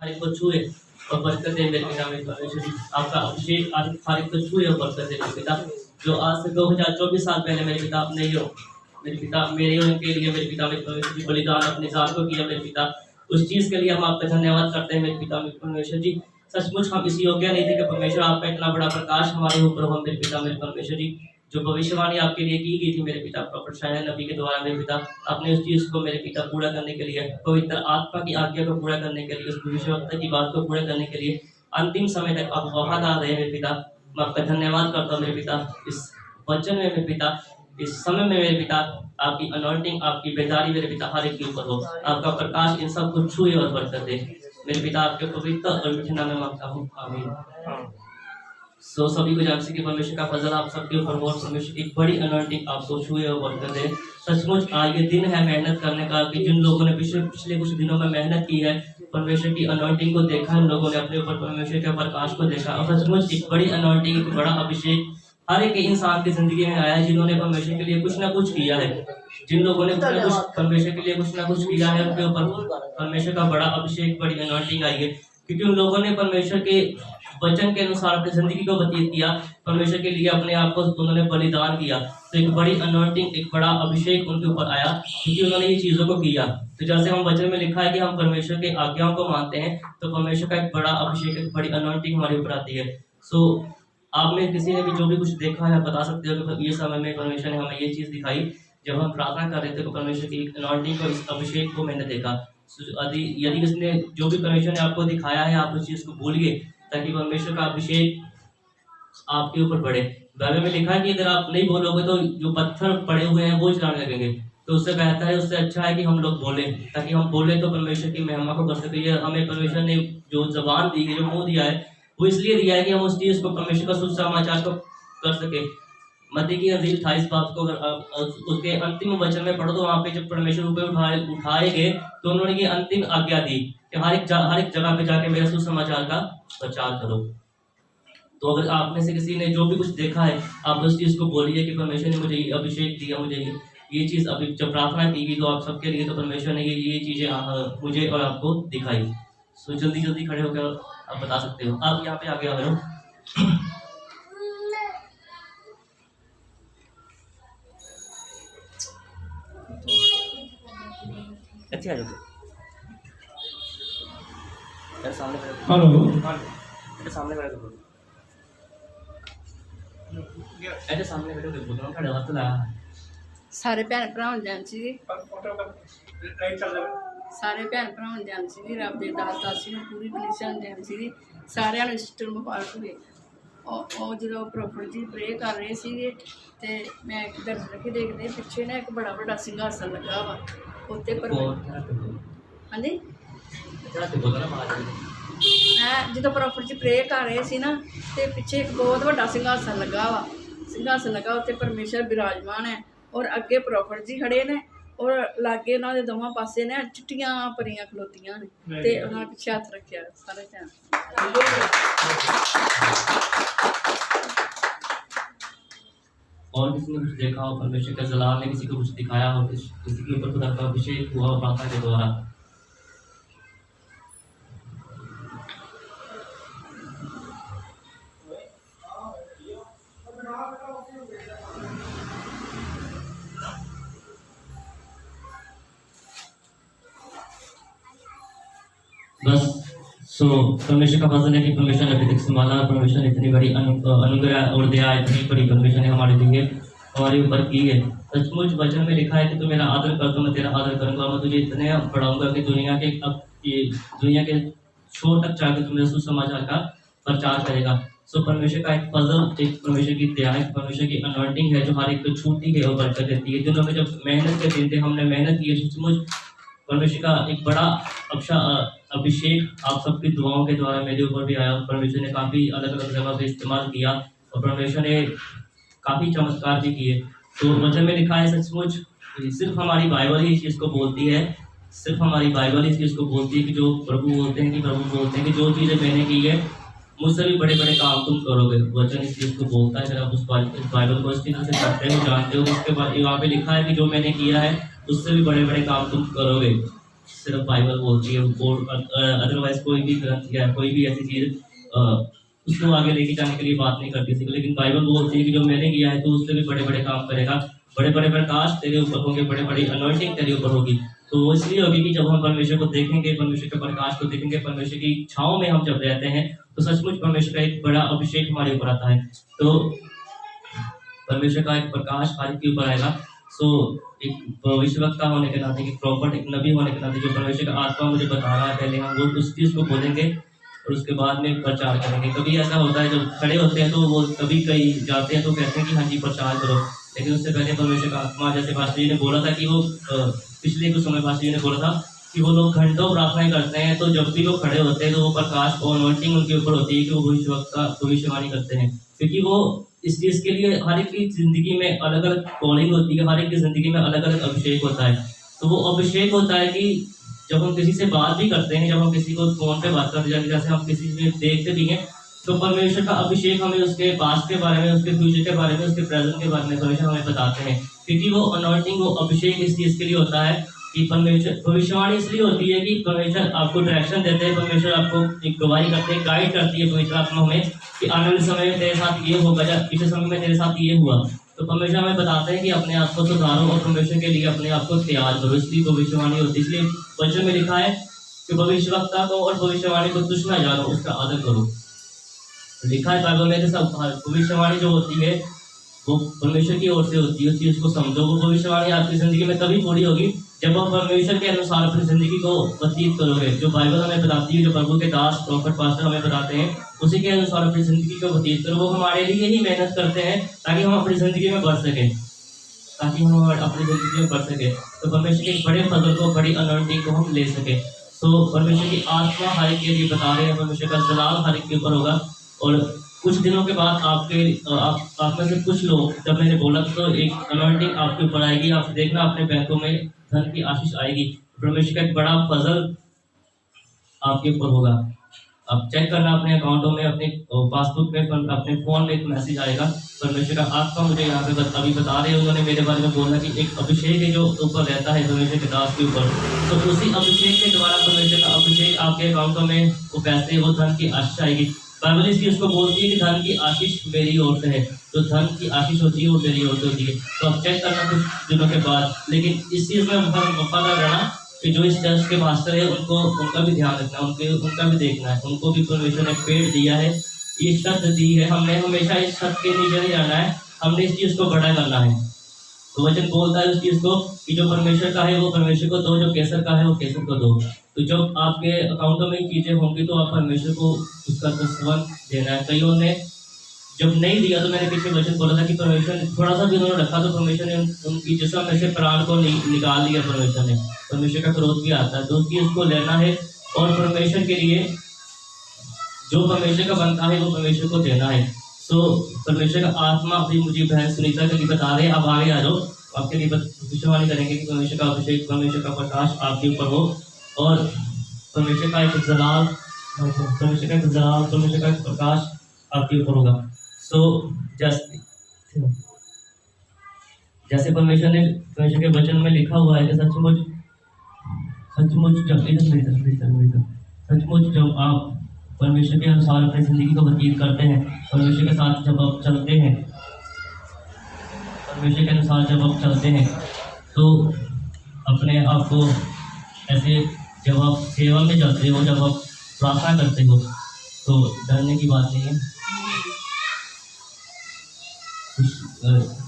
खालिक को छुए और बरकत दे मेरे पिता मेरे परमेश्वर जी। आपका अभिषेक आज खालिक को छुए और बरकत दे मेरे पिता। जो आज से 2024 साल पहले मेरे पिता आपने यो मेरे पिता मेरे उनके लिए मेरे पिता मेरे परमेश्वर जी बलिदान अपने जान को किया मेरे पिता। उस चीज़ के लिए हम आपका धन्यवाद करते हैं मेरे पिता मेरे परमेश्वर जी। सचमुच हम इस योग्य नहीं थे कि परमेश्वर आपका इतना बड़ा प्रकाश हमारे ऊपर हो मेरे पिता मेरे परमेश्वर जी। जो भविष्यवाणी आपके लिए की गई थी मेरे पिता प्रॉफेट शायद नबी के द्वारा मेरे पिता आपने उस चीज़ को मेरे पिता पूरा करने के लिए पवित्र आत्मा की आज्ञा को पूरा करने के लिए उस भविष्यवक्ता की बात को पूरा करने के लिए अंतिम समय तक आप वफादार रहे मेरे पिता। मैं आपका धन्यवाद करता हूँ मेरे पिता। इस वचन में मेरे पिता इस समय में मेरे पिता आपकी अनॉइंटिंग आपकी बेदारी मेरे पिता हर एक के ऊपर हो। आपका प्रकाश इन सब को छुए और बरकत दे मेरे पिता। आपके पवित्र और मीठे नाम में मांगता हूँ आमीन। सो सभी को जानसी की परमेश्वर का फजल आप सबके ऊपर हो। परमेश्वर की बड़ी अनॉइंटिंग आपको छुए और बरकत दे। सचमुच आज ये दिन है मेहनत करने का कि जिन लोगों ने पिछले कुछ दिनों में मेहनत की है परमेश्वर की अनॉइंटिंग को देखा, उन लोगों ने अपने ऊपर परमेश्वर के प्रकाश को देखा और सचमुच एक बड़ी अनॉइंटिंग एक बड़ा अभिषेक हर एक इंसान की जिंदगी में आया है जिन्होंने परमेश्वर के लिए कुछ ना कुछ किया है। जिन लोगों ने कुछ ना कुछ परमेश्वर के लिए कुछ ना कुछ किया है उनके ऊपर परमेश्वर का बड़ा अभिषेक बड़ी अनॉइंटिंग आई है क्योंकि उन लोगों ने परमेश्वर के वचन के अनुसार अपनी जिंदगी को व्यतीत किया। परमेश्वर के लिए अपने आप को उन्होंने बलिदान किया तो एक बड़ी अनॉइंटिंग एक बड़ा अभिषेक उनके ऊपर आया क्योंकि उन्होंने ये चीज़ों को किया। तो जैसे हम वचन में लिखा है कि हम परमेश्वर के आज्ञाओं को मानते हैं तो परमेश्वर का एक बड़ा अभिषेक एक बड़ी अनॉइंटिंग हमारे ऊपर आती है। सो आप में किसी ने भी जो भी कुछ देखा है बता सकते हो कि ये समय में परमेश्वर ने हमें ये चीज़ दिखाई जब हम प्रार्थना कर रहे थे तो परमेश्वर की अनॉइंटिंग को इस अभिषेक को मैंने देखा। यदि किसी ने जो भी परमेश्वर ने आपको दिखाया है आप उस चीज़ को भूलिए ताकि परमेश्वर का अभिषेक आपके ऊपर बढ़े। बाइबल में लिखा है कि अगर आप नहीं बोलोगे तो जो पत्थर पड़े हुए हैं वो चलाने लगेंगे। तो उससे कहता है उससे अच्छा है कि हम लोग बोलें ताकि हम बोलें तो परमेश्वर की महिमा को कर सके। हमें परमेश्वर ने जो जबान दी है जो मुंह दिया है वो इसलिए दिया है कि हम उस चीज़ को परमेश्वर का सुसमाचार को कर सके। मत्ती की नजीर 28 बात को अगर उसके अंतिम वचन में पढ़ो तो वहाँ पे जब परमेश्वर ऊपर उठाए गए तो उन्होंने ये अंतिम आज्ञा दी कि हर एक जगह पे जाके मेरे सुसमाचार का प्रचार करो। तो अगर आप में से किसी ने जो भी कुछ देखा है आप उस चीज़ को बोलिए कि परमेश्वर ने मुझे अभिषेक दिया, मुझे ये चीज़ अभी जब प्रार्थना की गई तो आप सबके लिए तो परमेश्वर ने ये चीज़ें मुझे और आपको दिखाई। सो जल्दी खड़े होकर आप बता सकते हो। आप यहाँ पे आगे आ गए हो। अच्छे आ जाओगे सामने हेलो सामने सारे भैन भरावां जैंसी जी सारे भैन भरावां जैंसी जी रब दे दास दासी नूं पूरी कलीसिया नूं जैंसी जी सारिਆਂ ਨੂੰ ਈਸਟਰ ਮੁਬਾਰਕ ਹੋਵੇ। ਉਹ ਜਦੋਂ ਪ੍ਰੋਫੈਟ ਜੀ ਪ੍ਰੇ ਕਰ ਰਹੇ ਸੀਗੇ ਤੇ ਮੈਂ ਇੱਕ ਦਰਸ਼ਨ ਰੱਖੇ ਦੇਖਦੇ ਪਿੱਛੇ ਨਾ ਇੱਕ ਬੜਾ ਵੱਡਾ ਸਿੰਘਾਸਨ ਲੱਗਾ ਵਾ ਉੱਤੇ ਪਰ ਹਾਂਜੀ ਮੈਂ ਜਦੋਂ ਪ੍ਰੋਫੈਟ ਜੀ ਪ੍ਰੇ ਕਰ ਰਹੇ ਸੀ ਨਾ ਤੇ ਪਿੱਛੇ ਇੱਕ ਬਹੁਤ ਵੱਡਾ ਸਿੰਘਾਸਨ ਲੱਗਾ ਵਾ ਉੱਤੇ ਪਰਮੇਸ਼ਰ ਬਿਰਾਜਮਾਨ ਹੈ ਔਰ ਅੱਗੇ ਪ੍ਰੋਫੈਟ ਜੀ ਖੜੇ ਨੇ और लागे उन्होंने दोवां पासे ने चिट्टियां परियां खलोतियां ने ते उन्होंने पिछे हथ रखिया सारे ध्यान। और किसी ने कुछ देखा हो परमेश्वर का जलाल ने किसी को कुछ दिखाया हो किसी के ऊपर खुदा का अभिषेक हुआ हो प्रार्थना के द्वारा। बस सो परमेश्वर का फजल है कि परमेश्वर ने अभी तक संभाला। परमेश्वर ने इतनी बड़ी अनुग्रह और दया इतनी बड़ी परमेश्वर ने हमारे लिए हमारे ऊपर की है। सचमुच वचन में लिखा है कि तू मेरा आदर कर तो मैं तेरा आदर करूंगा। मैं तुझे इतने बढ़ाऊंगा कि दुनिया के छोर तक जाकर तू मेरे सुसमाचार का प्रचार करेगा। सो परमेश्वर का एक फजल एक परमेश्वर की दया एक परमेश्वर की अनॉइंटिंग है जो हर एक को छूती है और बरकत देती है। जिन्होंने जब मेहनत के दिन थे हमने मेहनत की है। सचमुच परमेश्वर का एक बड़ा अभिषेक आप सबकी दुआओं के द्वारा मेरे ऊपर भी आया। परमेश्वर ने काफ़ी अलग अलग जगह पे इस्तेमाल किया और परमेश्वर ने काफ़ी चमत्कार भी किए। तो वचन में लिखा है सचमुच सिर्फ हमारी बाइबल ही इस चीज़ को बोलती है सिर्फ हमारी बाइबल इस चीज़ को बोलती है कि जो प्रभु बोलते हैं कि जो चीज़ें मैंने की है मुझसे भी बड़े बड़े काम तुम करोगे। वचन इस चीज़ को बोलता है। अगर आप उस बाइबल को इस चीज़ से पढ़ते हो जानते हो उसके बाद वहाँ पे लिखा है कि जो मैंने किया है उससे भी बड़े बड़े काम तुम करोगे। सिर्फ बाइबल बोलती है, और अदरवाइज कोई भी ग्रंथ या कोई भी ऐसी चीज़ उसको आगे लेके जाने के लिए बात नहीं करती थी। लेकिन बाइबल बोलती है कि जो मैंने किया है तो उससे भी बड़े बड़े काम करेगा, बड़े बड़े प्रकाश तेरे ऊपर होंगे, बड़े बड़ी अनॉइंटिंग तेरे ऊपर होगी। तो वो इसलिए होगी कि जब हम परमेश्वर को देखेंगे, परमेश्वर के प्रकाश को देखेंगे, परमेश्वर की छाँव में हम जब रहते हैं तो सचमुच परमेश्वर का एक बड़ा अभिषेक हमारे ऊपर आता है। तो परमेश्वर का एक प्रकाश हमारे के ऊपर आएगा। सो एक भविष्यवक्ता होने के नाते, एक प्रॉफिट, एक नबी होने के नाते, जो परमेश्वर का आत्मा मुझे बता रहा है, पहले हम वो उस चीज़ को बोलेंगे और उसके बाद में प्रचार करेंगे। कभी ऐसा होता है जब खड़े होते हैं तो वो कभी कहीं जाते हैं तो कहते हैं कि हाँ जी प्रचार करो, लेकिन उससे पहले परमेश्वर का आत्मा, जैसे पास्टर जी ने बोला था कि वो पिछले कुछ समय पास्टर जी ने बोला था कि वो लोग घंटों प्रार्थनाएं करते हैं, तो जब भी वो खड़े होते हैं तो वो प्रकाश और अनॉइंटिंग उनके ऊपर होती है कि वो भविष्यवक्ता भविष्यवाणी करते हैं, क्योंकि वो इस चीज़ के लिए हर एक की ज़िंदगी में अलग अलग कॉलिंग होती है, हर एक की ज़िंदगी में अलग अलग अभिषेक होता है। तो वो अभिषेक होता है कि जब हम किसी से बात भी करते हैं, जब हम किसी को फ़ोन पे बात करते हैं, जैसे हम किसी से देखते भी हैं, तो परमेश्वर का अभिषेक हमें उसके पास्ट के बारे में, उसके फ्यूचर के बारे में, उसके प्रेजेंट के बारे में परमेश्वर हमें बताते हैं, क्योंकि वो अनॉइंटिंग, वो अभिषेक इस चीज़ के लिए होता है कि परमेश्वर, भविष्यवाणी इसलिए होती है कि परमेश्वर आपको डायरेक्शन देते हैं, परमेश्वर आपको एक गवाही करते हैं, गाइड करती है पवित्र आत्मा हमें कि आने वाले समय में तेरे साथ ये होगा, या पिछले समय में तेरे साथ ये हुआ। तो परमेश्वर हमें बताते हैं कि अपने आप को सुधारो और परमेश्वर के लिए अपने आप को तैयार करो, इसलिए भविष्यवाणी होती है। इसलिए वचन में लिखा है कि भविष्यवक्ता को और भविष्यवाणी को तुच्छ न जानो, उसका आदर करो। लिखा है बाइबल में कि सब भविष्यवाणी जो होती है वो परमेश्वर की ओर से होती है, उस चीज़ को समझो। वो भविष्यवाणी आपकी ज़िंदगी में तभी पूरी होगी जब आप परमेश्वर के अनुसार अपनी ज़िंदगी को व्यतीत करोगे। जो बाइबल हमें बताती है, जो प्रभु के दास प्रॉफिट पास्टर हमें बताते हैं, उसी के अनुसार अपनी ज़िंदगी को व्यतीत करो। वो हमारे लिए ही मेहनत करते हैं ताकि हम अपनी ज़िंदगी में बढ़ सकें, ताकि हम अपनी ज़िंदगी में बढ़ सकें, तो परमेश्वर के एक बड़े फजल को, बड़ी अनॉइंटिंग को हम ले सकें। तो परमेश्वर की आत्मा हर एक के लिए बता रहे हैं, परमेश्वर का जलाल हर एक के ऊपर होगा। और कुछ दिनों के बाद आप में से कुछ लोग, जब मैंने बोला तो एक अनॉइंटिंग आपके ऊपर आएगी, आप देखना अपने बैंकों में धन की आशीष आएगी, परमेश्वर का एक बड़ा फजल आपके ऊपर होगा। आप चेक करना अपने अकाउंटों में, अपने पासबुक में, अपने फ़ोन में एक मैसेज आएगा। परमेश्वर का आत्मा मुझे यहाँ पे अभी बता रहे हैं, उन्होंने मेरे बारे में बोला कि एक अभिषेक है जो ऊपर रहता है परमेश्वर के दास के ऊपर, तो उसी अभिषेक के द्वारा परमेश्वर का अभिषेक आपके अकाउंटों में वो पैसे, वो धन की आशीष आएगी। बाइबल इस चीज़ को बोलती है कि धन की आशीष मेरी ओर से है, जो धन की आशीष होती है वो मेरी ओर से होती है। तो आप चेक करना कुछ दिनों के बाद, लेकिन इस चीज़ में वफादार रहना कि जो इस चर्च के मास्टर है उनको, उनका भी ध्यान रखना, उनका भी देखना है, उनको भी परमेश्वर ने पेड़ दिया है, ये छत दी है, हमने हमेशा इस छत के नीचे नहीं रहना है, हमने इस चीज़ को बड़ा करना है। तो वचन बोलता है उस चीज़ को कि जो परमेश्वर का है वो परमेश्वर को दो, जो कैसर का है वो कैसर को दो। तो जब आपके अकाउंटों में चीज़ें होंगी तो आप परमेश्वर को उसका 10वां देना है। कईयों ने जब नहीं दिया, तो मैंने पीछे वचन बोला था कि परमेश्वर ने थोड़ा सा भी उन्होंने रखा तो परमेश्वर ने उनकी जिस्म में से प्राण को निकाल लिया। परमेश्वर ने, परमेश्वर का क्रोध भी आता है, तो उसकी उसको लेना है और परमेश्वर के लिए जो परमेश्वर का बनता है वो परमेश्वर को देना है। तो परमेश्वर का आत्मा अभी मुझे बहन सुनीता के लिए बता रहे हैं, आप आगे आ जाओ, आपके लिए भविष्यवाणी करेंगे कि परमेश्वर का अभिषेक, परमेश्वर का प्रकाश आपके ऊपर हो और परमेश्वर का एक जलाल, परमेश्वर का एक जलाल, परमेश्वर का एक प्रकाश आपके ऊपर होगा। सो जैसे परमेश्वर के वचन में लिखा हुआ है कि सचमुच जब आप परमेश्वर के अनुसार अपनी ज़िंदगी को व्यतीत करते हैं, परमेश्वर के साथ जब आप चलते हैं, परमेश्वर के अनुसार जब आप चलते हैं, तो अपने आप को ऐसे, जब आप सेवा में जाते हो, जब आप प्रार्थना करते हो, तो डरने की बात नहीं है।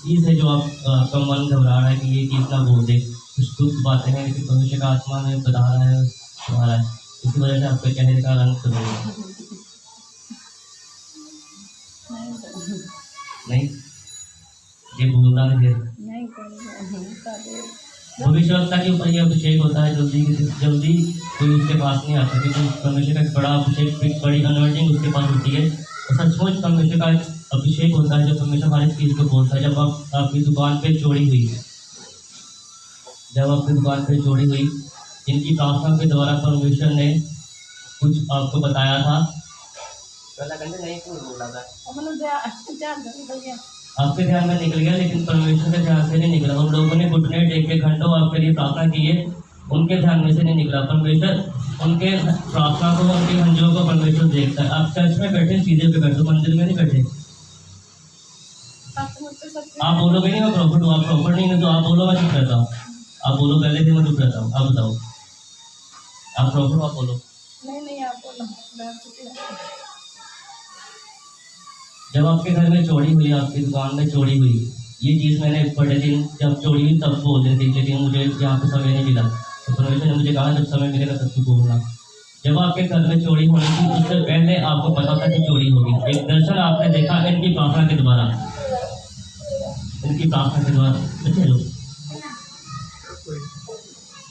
चीज़ है जो आपका मन घबरा रहा है कि ये चीज़ ना बोल दे, कुछ दुख बातें हैं, लेकिन परमेश्वर का आत्मा में बता रहा है, सुना रहा है, इसी वजह से आपके चेहरे का रंग बदलेगा। नहीं, ये बोलना नहीं, भविष्यवक्ता के ऊपर ये अभिषेक होता है, जल्दी कोई उसके पास नहीं आता, क्योंकि परमेश्वर का एक बड़ा अभिषेक, एक बड़ी अनॉइंटिंग उसके पास होती है। और सचमुच परमेश्वर का एक अभिषेक होता है, जब परमेश्वर हमारी चीज़ को बोलता है। जब आपकी दुकान पे चोरी हुई, जब आपकी दुकान पे चोरी हुई, इनकी प्रार्थना के द्वारा परमेश्वर ने कुछ आपको बताया था, आपके ध्यान में निकल गया, लेकिन परमेश्वर के ध्यान से नहीं निकला। हम लोगों ने घुटने टेक के घंटों आपके लिए प्रार्थना की है, उनके ध्यान में से नहीं निकला। परमेश्वर उनके प्रार्थना को, उनके हंजों को परमेश्वर देखता है। आप चर्च में बैठे, सीधे पे बैठो, मंदिर में नहीं बैठे। आप बोलोगे नहीं मैं प्रॉफिट हूँ, आप प्रॉफिट नहीं है तो आप बोलो मैं चुप रहता हूँ। आप बोलो पहले से मैं चुप रहता हूँ। आप बताओ आप प्रॉफिट हो, आप बोलो। नहीं आप बोलो। जब आपके घर में चोरी हुई, आपकी दुकान में चोरी हुई, ये चीज़ मैंने बड़े दिन जब चोरी हुई तब बोल रही थी, लेकिन मुझे यहाँ पे समय नहीं मिला, तो परमेश्वर ने मुझे कहा जब समय मिलेगा तब तू बोलना। जब आपके घर में चोरी होनी थी उससे पहले आपको पता था कि चोरी होगी। एक दर्शन आपने देखा इनकी प्रार्थना के द्वारा, इनकी प्रार्थना के द्वारा। बच्चे लोग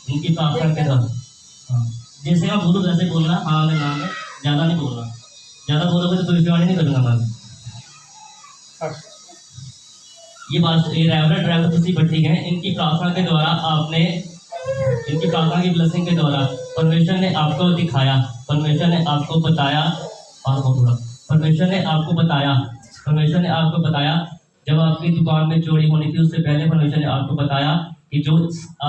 इनकी प्रार्थना के द्वारा, हाँ, जैसे आप बोलो वैसे बोलना। हाँ मैं नाम है, ज़्यादा नहीं बोलना। ज़्यादा बोलोगे तो भविष्यवाणी नहीं करूँगा मैं। ये बात, ये ड्राइवर किसी भट्टी है, इनकी प्रार्थना के द्वारा आपने, इनकी प्रार्थना की ब्लेसिंग के द्वारा परमेश्वर ने आपको दिखाया, परमेश्वर ने आपको बताया, परमेश्वर ने आपको बताया, परमेश्वर ने आपको बताया। जब आपकी दुकान में चोरी होनी थी उससे पहले परमेश्वर ने आपको बताया कि जो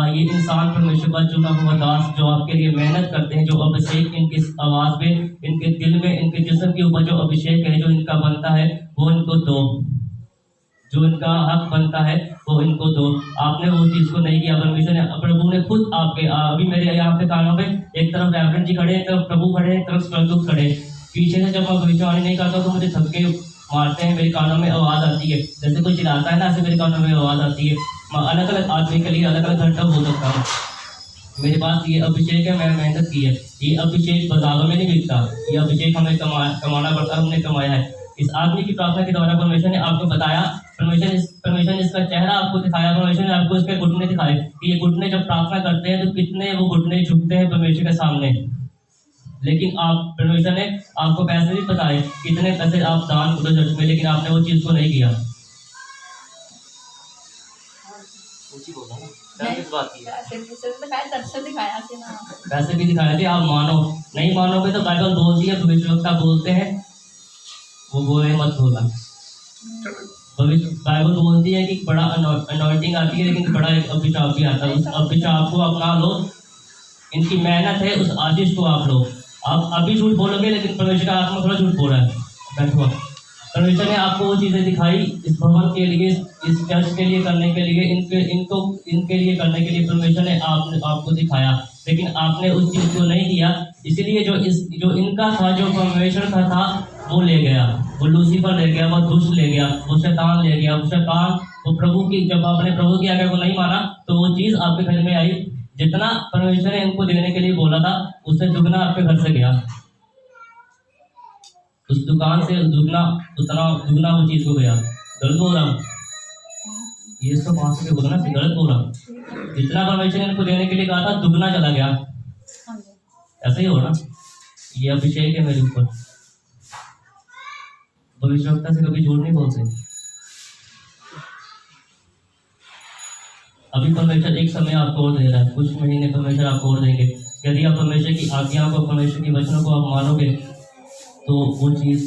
ये इंसान परमेश्वर का चुना हुआ दास जो आपके लिए मेहनत करते हैं, जो अभिषेक इनकी आवाज़ में, इनके दिल में, इनके जिस्म के ऊपर जो अभिषेक है जो इनका बनता है वो इनको दो, जो इनका हक बनता है वो इनको दो। आपने वो चीज़ को नहीं किया। परमेश्वर ने, प्रभु ने खुद आपके, अभी मेरे यहाँ पे कानों में एक तरफ रेवरेंड जी खड़े, एक तरफ प्रभु खड़े, एक तरफ स्वर्गदूत खड़े। पीछे से जब मैं भविष्यवाणी नहीं करता तो मुझे धक्के मारते हैं, मेरे कानों में आवाज़ आती है, जैसे कोई चिल्लाता है ना, ऐसे मेरे कानों में आवाज़ आती है। मैं अलग अलग आदमी के लिए अलग अलग घंटा बोल सकता हूँ। मेरे पास ये अभिषेक है, मैं मेहनत की है। ये अभिषेक बाजारों में नहीं बिकता, ये अभिषेक हमें कमाना पड़ता, हमने कमाया है। इस आदमी की प्रार्थना के द्वारा परमेश्वर ने आपको बताया, परमेश्वर ने इसका चेहरा आपको दिखाया, परमेश्वर ने आपको इसके घुटने दिखाए कि ये घुटने जब प्रार्थना करते हैं तो कितने वो घुटने झुकते हैं परमेश्वर के सामने। लेकिन आप, परमेश्वर ने आपको पैसे भी बताए, कितने पैसे आप दान करो चर्च में, लेकिन आपने वो चीज़ को नहीं किया। पैसे भी दिखाए थे, आप मानो नहीं मानोगे तो बाइबल बोलती है, भविष्यवक्ता बोलते हैं, वो बोले मत बोलना। बाइबल बोलती है कि बड़ा अनॉइंटिंग आती है लेकिन बड़ा एक अभिशाप भी आता है। उस अभिशाप को अपना लो, इनकी मेहनत है उस आशीष को आप लो। आप अभी झूठ बोलोगे लेकिन परमेश्वर का आत्मा थोड़ा झूठ बोल रहा है। बैठो, परमेश्वर ने आपको वो चीज़ें दिखाई इस भवन के लिए, इस चर्च के लिए करने के लिए, इनके लिए करने के लिए परमेश्वर ने आपको दिखाया, लेकिन आपने उस चीज़ को नहीं किया। इसलिए जो इनका था, जो परमेश्वर का था, वो ले गया, वो लूसीफर ले गया, वो दुष्ट ले गया, वो शैतान ले गया। वो शैतान, वो प्रभु की, जब आपने प्रभु की आज्ञा को नहीं माना तो वो चीज़ आपके घर में आई। जितना परमेश्वर ने इनको देने के लिए बोला था उससे दुगना आपके घर से गया। उस दुकान से दुगना वो चीज़ को गया। गलत बोल रहा हूँ? ये 105 के बोला ना, गलत बोल रहा हूँ? जितना परमेश्वर ने इनको देने के लिए कहा था दुगना चला गया। ऐसा ही हो ना? ये अभिषेक है मेरे ऊपर। भविष्यवक्ता से कभी झूठ नहीं बोलते। अभी परमेश्वर एक समय आपको और दे रहा है, कुछ महीने परमेश्वर आपको और देंगे। यदि आप परमेश्वर की आज्ञाओं को, परमेश्वर की वचनों को आप मानोगे तो वो चीज़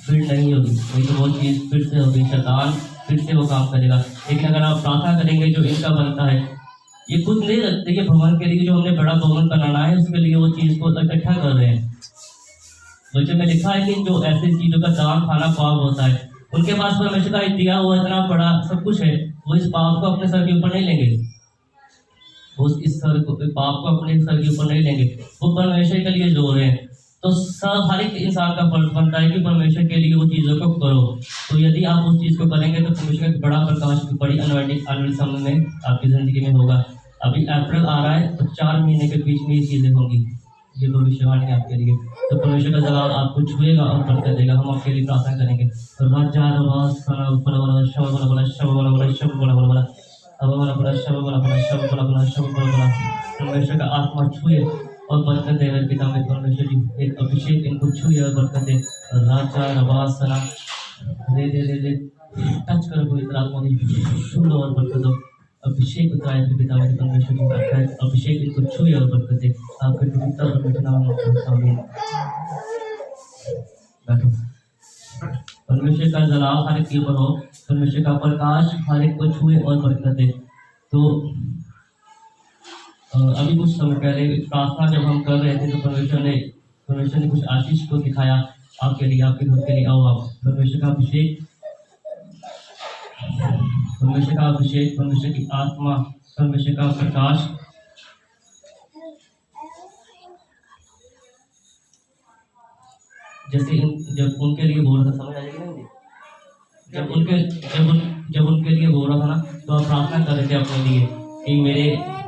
फिर नहीं होगी, नहीं तो वो चीज़ फिर से होगी, शैतान फिर से वो काम करेगा। लेकिन अगर आप प्रार्थना करेंगे जो इनका बनता है, ये खुद नहीं रखते कि भवन के लिए जो हमने बड़ा भवन बनाना है उसके लिए वो चीज़ को इकट्ठा कर रहे हैं। वचन में लिखा है कि जो ऐसी चीज़ों का दान खाना पाप होता है, उनके पास परमेश्वर का दिया हुआ इतना बड़ा सब कुछ है, वो इस पाप को अपने सर के ऊपर नहीं लेंगे। वो इस पाप को अपने सर के ऊपर नहीं लेंगे, वो परमेश्वर के लिए जोड़ रहे हैं। तो सब हर एक इंसान का फर्ज बनता है कि परमेश्वर के लिए वो चीज़ों को करो। तो यदि आप उस चीज़ को करेंगे तो परमेश्वर का बड़ा प्रकाश, बड़ी अनॉइंटिंग आने वाले समय में आपकी ज़िंदगी में होगा। अभी अप्रैल आ रहा है तो 4 महीने के बीच में ये चीज़ें होंगी। ये भविष्यवाणी है आपके लिए। तो परमेश्वर का जवाब आपको छुएगा और बरकत देगा। हम आपके लिए प्रार्थना करेंगे। परमेश्वर का आत्मा छुए और बरकत दे। पिता में परमेश्वर जी एक अभिषेक इनको छुए और बरकत दे। राजा रवासना दे दे दे दे टच करो पवित्र आत्मा की, छू लो और बरकत दो। अभिषेक उतराए पिता में परमेश्वर जी का अभिषेक इनको छुए और बरकत दे। आपके पवित्र और पवित्र नाम में आमीन। बैठो। परमेश्वर का जलाव हर एक के ऊपर हो, परमेश्वर का प्रकाश हर एक को छुए और बरकत दे। तो अभी कुछ समय पहले प्रार्थना जब हम कर रहे थे तो परमेश्वर ने कुछ आशीष को दिखाया आपके लिए, आपके घर के लिए। आओ आप परमेश्वर का अभिषेक, परमेश्वर का अभिषेक, परमेश्वर की आत्मा, परमेश्वर का प्रकाश जैसे जब उनके लिए बोल रहा था, समझ आ जाएगी ना मुझे? जब उनके लिए बोल रहा था ना, तो आप प्रार्थना कर रहे थे अपने लिए कि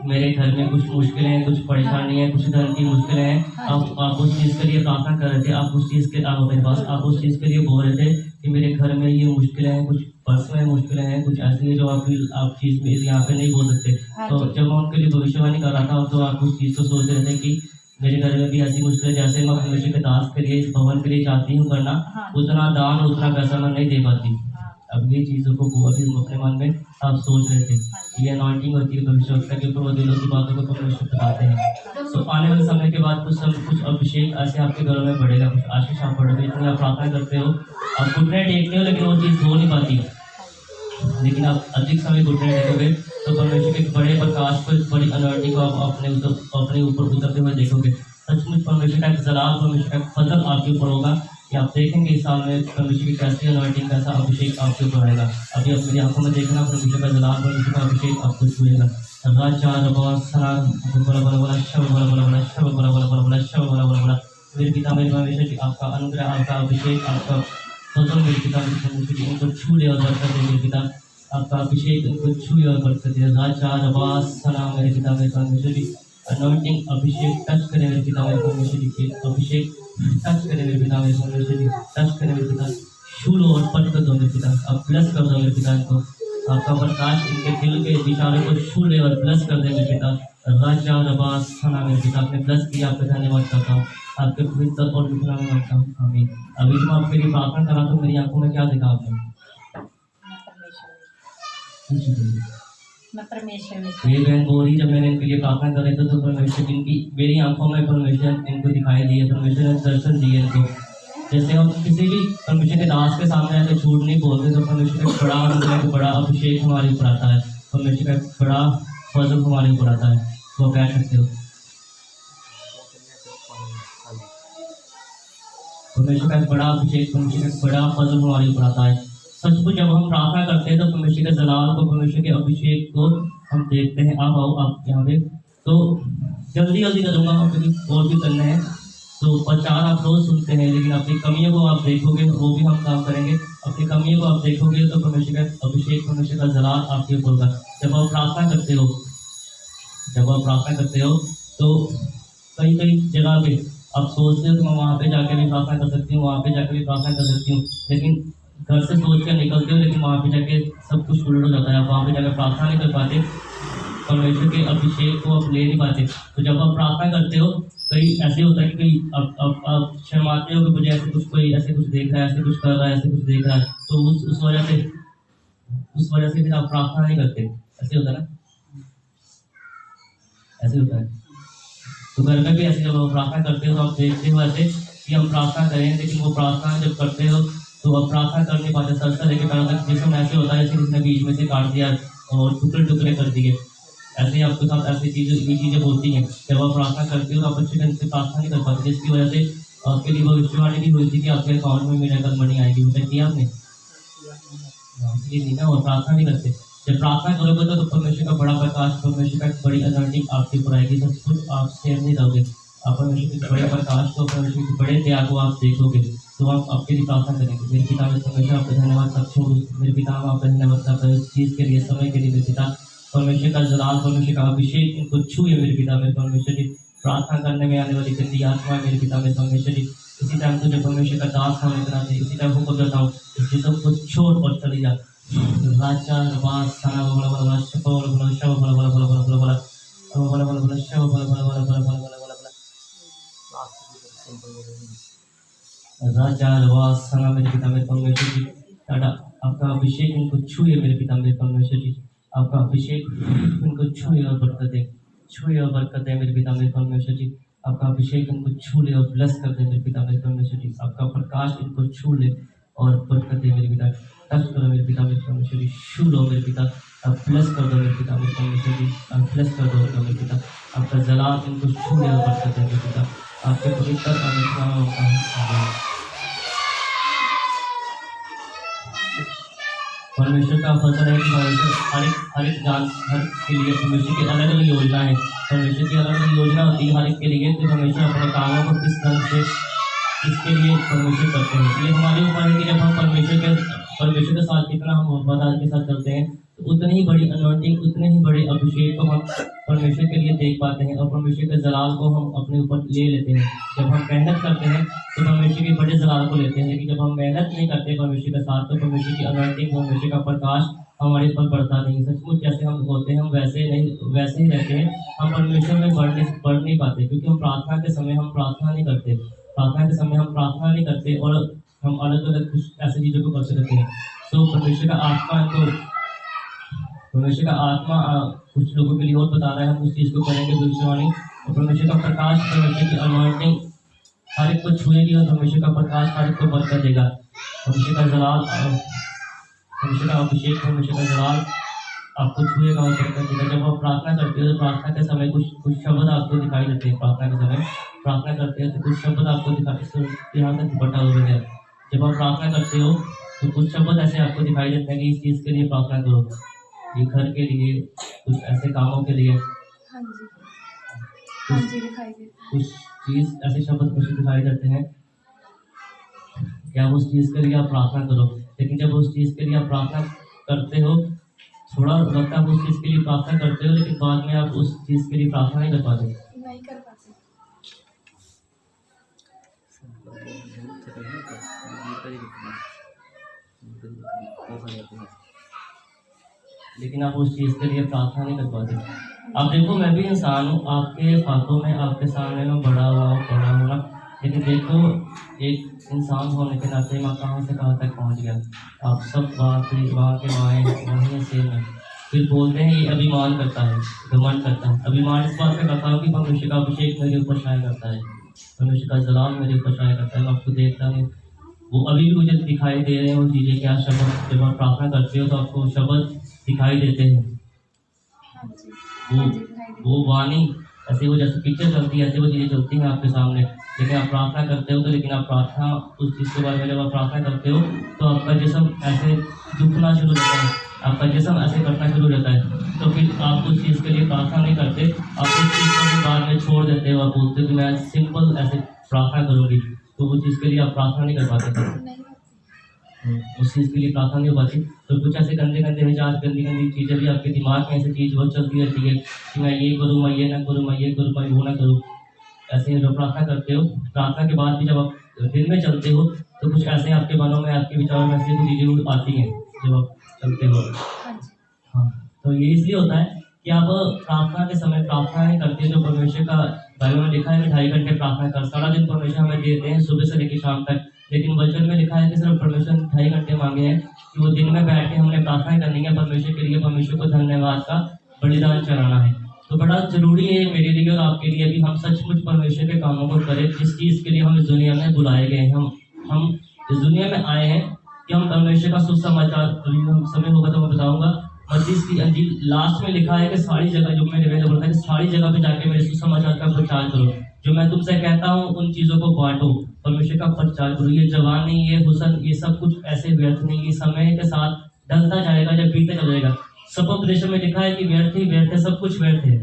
मेरे घर में कुछ मुश्किलें हैं, कुछ परेशानी है, कुछ धन की मुश्किलें हैं। आप उस चीज़ के लिए प्रार्थना कर रहे थे। आप उस चीज़ के मेरे पास आप उस चीज़ के लिए बोल रहे थे कि मेरे घर में ये मुश्किलें हैं, कुछ पर्सनल मुश्किलें हैं, कुछ ऐसी है जो आप चीज़ में यहाँ पे नहीं बोल सकते। तो जब मैं उनके लिए भविष्यवाणी कर रहा था तो आप उस चीज़ को सोच रहे थे कि मेरे घर में भी ऐसी मुश्किल है, जैसे मैं परमेश्वर के दास के लिए, इस भवन के लिए चाहती हूँ करना, उतना दान उतना पैसा मैं नहीं दे पाती। अब ये चीज़ों को बहुत ही अपने मन में आप सोच रहे थे। ये अनॉइंटिंग होती है भविष्यवक्ता के ऊपर, वो दिलों की बातों को परमेश्वर बताते हैं। तो आने वाले समय के बाद कुछ अभिषेक ऐसे आपके घरों में बढ़ेगा, कुछ आशीष आप बढ़ोगे। इतनी आप प्रार्थना करते हो, आप घुटने टेकते हो, लेकिन वो चीज़ हो नहीं पाती। लेकिन आप अधिक समय घुटने टेकोगे तो परमेश्वर के बड़े प्रकाश को, बड़ी अनॉइंटिंग को आप अपने ऊपर उतरते हुए देखोगे। सचमुच परमेश्वर का एक जलाल, परमेश्वर का एक फजल आपके ऊपर होगा कि आप देखेंगे इस साल में परमेश्वर की कैसी अनॉइंटिंग, कैसा अभिषेक आपके ऊपर आएगा। अभी अपनी आंखों में देखना, परमेश्वर का जलाल, परमेश्वर का अभिषेक आपको छूएगा। मेरे पिता, मेरे परमेश्वर जी, आपका अनुग्रह, आपका अभिषेक, आपका फजल मेरे पिता, मेरे परमेश्वर जी, इनको छू ले और बरकत दे मेरे पिता। आपका अभिषेक इनको छू ले और बरकत दे। मेरे पिता, मेरे परमेश्वर जी, अनॉइंटिंग अभिषेक टच करे मेरे पिता, मेरे परमेश्वर जी, अभिषेक टच करे मेरे पिता, मेरे परमेश्वर जी, टच करे मेरे पिता, छू लो और बरकत दो मेरे पिता। आप ब्लेस कर दो मेरे पिता इनको, आपका प्रकाश इनके दिल के विचारों को छू ले और ब्लेस कर दे मेरे पिता। मेरे पिता, आपने ब्लेस किया, आपका धन्यवाद करता हूँ, आपके पवित्र और विधना में मांगता हूँ, आमीन। अभी जब आपके लिए प्रार्थना करा तो मेरी आंखों में क्या देखा आपने? मैं परमेश्वर में ये बहन बोल रही, जब मैंने इनके लिए प्रार्थना कर रहे थे तो परमेश्वर इनकी मेरी आंखों में परमेश्वर इनको दिखाई दिए, परमेश्वर ने दर्शन दिए इनको। जैसे हम किसी भी परमेश्वर के दास के सामने आके झूठ नहीं बोलते, तो परमेश्वर का बड़ा अनुग्रह, बड़ा अभिषेक हमारे ऊपर आता है, परमेश्वर का बड़ा फजल हमारे ऊपर आता है। तो कह सकते हो परमेश्वर का बड़ा अभिषेक, परमेश्वर का बड़ा फजल हमारे ऊपर आता है। सचमुच जब हम प्रार्थना करते हैं तो परमेश्वर के जलाल को, परमेश्वर के अभिषेक को हम देखते हैं। आप आओ, आप यहाँ पे तो जल्दी करूँगा क्योंकि और भी करने हैं। तो प्रचार आप रोज सुनते हैं, लेकिन अपनी कमियों को आप देखोगे, वो भी हम काम करेंगे। अपनी कमियों को आप देखोगे तो परमेश्वर का अभिषेक, परमेश्वर का जलाल आपके ऊपर होगा। जब आप प्रार्थना करते हो तो कई जगह पे आप सोचते हो कि मैं वहाँ पे जाके भी प्रार्थना कर सकती हूँ, वहाँ पे जाके भी प्रार्थना कर सकती हूँ, लेकिन घर से सोच कर निकलते हो, लेकिन वहाँ पे जाके सब कुछ उलट हो जाता है। आप वहाँ पे जाकर प्रार्थना नहीं कर पाते, परमेश्वर के अभिषेक को आप ले नहीं पाते। तो जब आप प्रार्थना करते हो, कई ऐसे होता है कि कई आप शर्माते हो कि मुझे कोई ऐसे कुछ देख रहा है, ऐसे कुछ कर रहा है, ऐसे कुछ देख रहा है, तो उस वजह से फिर आप प्रार्थना नहीं करते। ऐसे होता है ना, ऐसे होता है। तो घर में भी ऐसे जब आप प्रार्थना करते हो तो आप देखते हो ऐसे कि हम प्रार्थना करें, लेकिन वो प्रार्थना जब करते हो तो आप प्रार्थना कर नहीं पाते। सर से लेकर पैरों तक जिसम ऐसे होता है जैसे किसने बीच में से काट दिया और टुकड़े कर दिए। ऐसे ही आपके साथ ऐसी चीज़ें होती हैं। जब आप प्रार्थना करते हो तो आप अच्छे ढंग से प्रार्थना नहीं कर पाते, जिसकी वजह से आपके लिए भविष्यवाणी भी हुई थी कि आपके अकाउंट में मिरेकल मनी आएगी। उसे किया आपने? इसलिए नहीं ना, और प्रार्थना नहीं करते। जब प्रार्थना करोगे तो परमेश्वर का बड़ा प्रकाश, परमेश्वर का बड़ी अनॉइंटिंग आपके ऊपर आएगी। सब कुछ आप सेव नहीं रहोगे, आप परमेश्वर के बड़े प्रकाश को, परमेश्वर के बड़े त्याग को आप देखोगे, तो आप आपके लिए प्रार्थना करेंगे। मेरे पिता, में परमेश्वर आपका धन्यवाद करता हूँ। मेरे पिता, आपका धन्यवाद करता हूँ इस चीज़ के लिए, समय के लिए। मेरे पिता, परमेश्वर का जलाल, परमेश्वर का अभिषेक इनको छूए मेरे पिता, मेरे परमेश्वर जी। प्रार्थना करने में आने वाली गंदी आत्मा मेरे पिता, मेरे परमेश्वर जी, इसी टाइम तुझे परमेश्वर का दास होने का दे, इसी टाइम को करता हूँ, इस चीज़ों को छोड़ और चली जा। राजा रवास साना बोला बोला बोला शब बोला बोला शब बोला बोला बोला बोला बोला बोला बोला बोला बोला शब बोला बोला बोला बोला बोला बोला बोला राजा रवास साना मेरे पिता, मेरे परमेश्वर जी। टाटा, आपका अभिषेक इनको छूए मेरे पिता, मेरे परमेश्वर जी। आपका अभिषेक इनको छूए और बरकत दे, छूए और बरकत दे मेरे पिता, मेरे परमेश्वर जी। आपका अभिषेक इनको छू ले और ब्लेस कर दे मेरे पिता, मेरे परमेश्वर जी। आपका प्रकाश इनको छू ले और बरकत दे मेरे पिता। टच करो मेरे पिता मेरे परमेश्वर जी, छू लो मेरे पिता, अब ब्लेस कर दो मेरे पिता मेरे परमेश्वर जी, अब ब्लेस कर दो मेरे पिता, आपका जलाल इनको छू ले और बरकत दे मेरे पिता, आपके पवित्र पवित्र नाम में होता है, आमीन। परमेश्वर का फैसला है कि परमेश्वर हर एक जान हर के लिए परमेश्वर की अलग अलग योजना है, परमेश्वर की अलग अलग योजना होती है हर एक के लिए, तो परमेश्वर अपने कामों को किस ढंग से इसके लिए परमेश्वर करते हैं। ये हमारे ऊपर है कि जब हम परमेश्वर के साथ कितना हम वफादारी के साथ चलते हैं, तो उतनी ही बड़ी अनॉइंटिंग, उतने ही बड़े अभिषेक को हम परमेश्वर के लिए देख पाते हैं और परमेश्वर के जलाल को हम अपने ऊपर ले लेते हैं। जब हम मेहनत करते हैं तो परमेश्वर के बड़े जलाल को लेते हैं, लेकिन जब हम मेहनत नहीं करते परमेश्वर के साथ, तो परमेश्वर की अनॉइंटिंग, परमेश्वर का प्रकाश हमारे ऊपर पड़ता नहीं। सचमुच जैसे हम होते हैं हम वैसे ही रहते हैं, हम परमेश्वर में बढ़ नहीं पाते, क्योंकि हम प्रार्थना के समय हम प्रार्थना नहीं करते, प्रार्थना के समय हम प्रार्थना नहीं करते और हम अलग अलग कुछ ऐसी चीज़ों को करते रहते हैं। तो परमेश्वर का आत्मा कुछ लोगों के लिए और बता रहा है, हम उस चीज़ को करेंगे भविष्यवाणी, और परमेश्वर का प्रकाश, परमेश्वर की अनॉइंटिंग हर एक को छुएगी और परमेश्वर का प्रकाश हर एक को बरकत देगा। परमेश्वर का जलाल, परमेश्वर का अभिषेक, परमेश्वर का जलाल आपको छुएगा और बरकत देगा। जब आप प्रार्थना करते हो तो प्रार्थना के समय कुछ शब्द आपको दिखाई देते हैं, प्रार्थना के समय प्रार्थना करते हैं तो कुछ शब्द आपको दिखाई, यहाँ तक बटा हो गया। जब आप प्रार्थना करते हो तो कुछ शब्द ऐसे आपको दिखाई देते हैं कि इस चीज़ के लिए प्रार्थना करो, ये घर के लिए, कुछ ऐसे कामों के लिए, हाँ जी दिखाई देता कुछ चीज़ ऐसे शब्द कुछ दिखाई देते हैं कि आप उस चीज़ के लिए आप प्रार्थना करो। लेकिन जब उस चीज़ के लिए आप प्रार्थना करते हो, थोड़ा वक्त आप उस चीज़ के लिए प्रार्थना करते हो, लेकिन बाद में आप उस चीज़ के लिए प्रार्थना नहीं कर पाते। नहीं कर पाते। लेकिन आप उस चीज़ के लिए प्रार्थना नहीं कर पाते। अब देखो, मैं भी इंसान हूँ, आपके हाथों में, आपके सामने में बड़ा हुआ, लेकिन देखो एक इंसान होने के नाते मैं कहाँ से कहाँ तक पहुँच गया। आप सब वहाँ के माएँ वहीं से हैं। फिर बोलते हैं ये अभिमान करता है, घमंड करता है। अभिमान इस बात पे करता हूँ कि परमेश्वर का अभिषेक मेरे ऊपर छाया करता है, परमेश्वर का जलाल मेरे ऊपर छाया करता है, मैं आपको देखता हूँ। वो अभी भी मुझे दिखाई दे रहे हैं वो चीज़ें, क्या शब्द, जब आप प्रार्थना करते हो तो आपको शब्द दिखाई देते हैं। वो वाणी ऐसे, वो जैसे पिक्चर चलती है ऐसे वो चीज़ें चलती हैं आपके सामने। लेकिन आप प्रार्थना करते हो तो, लेकिन आप प्रार्थना उस चीज़ के बारे में जब आप प्रार्थना करते हो तो आपका जिस्म ऐसे दुखना शुरू हो जाता है, आपका जिस्म ऐसे करना शुरू हो जाता है। तो फिर आप उस चीज़ के लिए प्रार्थना नहीं करते, आप उस चीज़ को बाद में छोड़ देते हो। आप बोलते हो कि मैं सिंपल ऐसे प्रार्थना करूँगी, तो उस चीज़ के लिए आप प्रार्थना नहीं कर पाते, उस चीज़ के लिए प्रार्थना नहीं हो पाती। तो कुछ ऐसे गंदे विचार, गंदी चीज़ें भी आपके दिमाग में ऐसी चीज़ बहुत चलती रहती है कि मैं ये करूँ, मैं ये ना करूँ, मैं ये करूँ, मैं वो ना करूँ। ऐसे जब प्रार्थना करते हो, प्रार्थना के बाद भी जब आप दिन में चलते हो तो कुछ ऐसे आपके मनों में, आपके विचारों में ऐसी कुछ चीज़ें आती हैं जब आप चलते हो। हाँ, तो ये इसलिए होता है कि आप प्रार्थना के समय प्रार्थना नहीं करते। जो परमेश्वर का बाइबल में लिखा है कि 2.5 घंटे प्रार्थना कर, सारा दिन परमेश्वर हमें देते हैं सुबह से लेकर शाम तक, लेकिन वचन में लिखा है कि सिर्फ परमेश्वर 2.5 घंटे मांगे हैं कि वो दिन में बैठ के हमने प्रार्थना करनी है परमेश्वर के लिए, परमेश्वर को धन्यवाद का बलिदान चढ़ाना है। तो बड़ा जरूरी है मेरे लिए और आपके लिए भी, हम सचमुच परमेश्वर के कामों को करें जिस चीज़ के लिए हम इस दुनिया में बुलाए गए हैं। हम इस दुनिया में आए हैं कि हम परमेश्वर का सुसमाचार, अभी हम समय होगा तो मैं बताऊंगा, मत्ती की अंजील लास्ट में लिखा है कि सारी जगह, जो मैंने बोला था कि सारी जगह पे जाके मेरे सुसमाचार का प्रचार करो। जो मैं तुमसे कहता हूँ उन चीज़ों को बांटो, परमेश्वर का प्रचार करो। ये जवानी, ये हुसन, ये सब कुछ ऐसे व्यर्थ नहीं, ये समय के साथ ढलता जाएगा, जब बीतता चलेगा। सपोपदेश में लिखा है कि व्यर्थ ही व्यर्थ है, सब कुछ व्यर्थ है।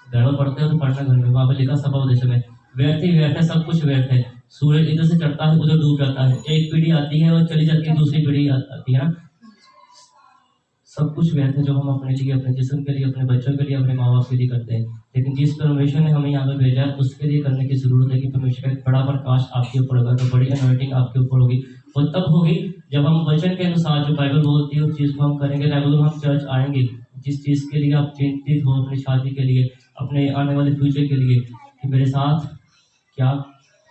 घर में पढ़ते हो तो पढ़ना घर में, वहाँ पे लिखा सपोपदेश में, व्यर्थ ही व्यर्थ है, सब कुछ व्यर्थ है। सूरज इधर से चढ़ता है उधर डूब जाता है, एक पीढ़ी आती है और चली जाती है, दूसरी पीढ़ी आती है ना। सब कुछ व्यर्थ है जो हम अपने लिए, अपने जिस्म के लिए, अपने बच्चों के लिए, अपने माँ बाप के लिए करते हैं। लेकिन जिस परमेश्वर ने हमें यहाँ पे भेजा है उसके लिए करने की जरूरत है कि परमेश्वर का एक बड़ा प्रकाश आपके ऊपर होगा, तो बड़ी अनॉइंटिंग आपके ऊपर होगी। और तब होगी जब हम वचन के अनुसार जो बाइबल बोलती है उस चीज़ को हम करेंगे। रेगुलर हम चर्च आएंगे, जिस चीज़ के लिए आप चिंतित हो, अपनी शादी के लिए, अपने आने वाले फ्यूचर के लिए, कि मेरे साथ क्या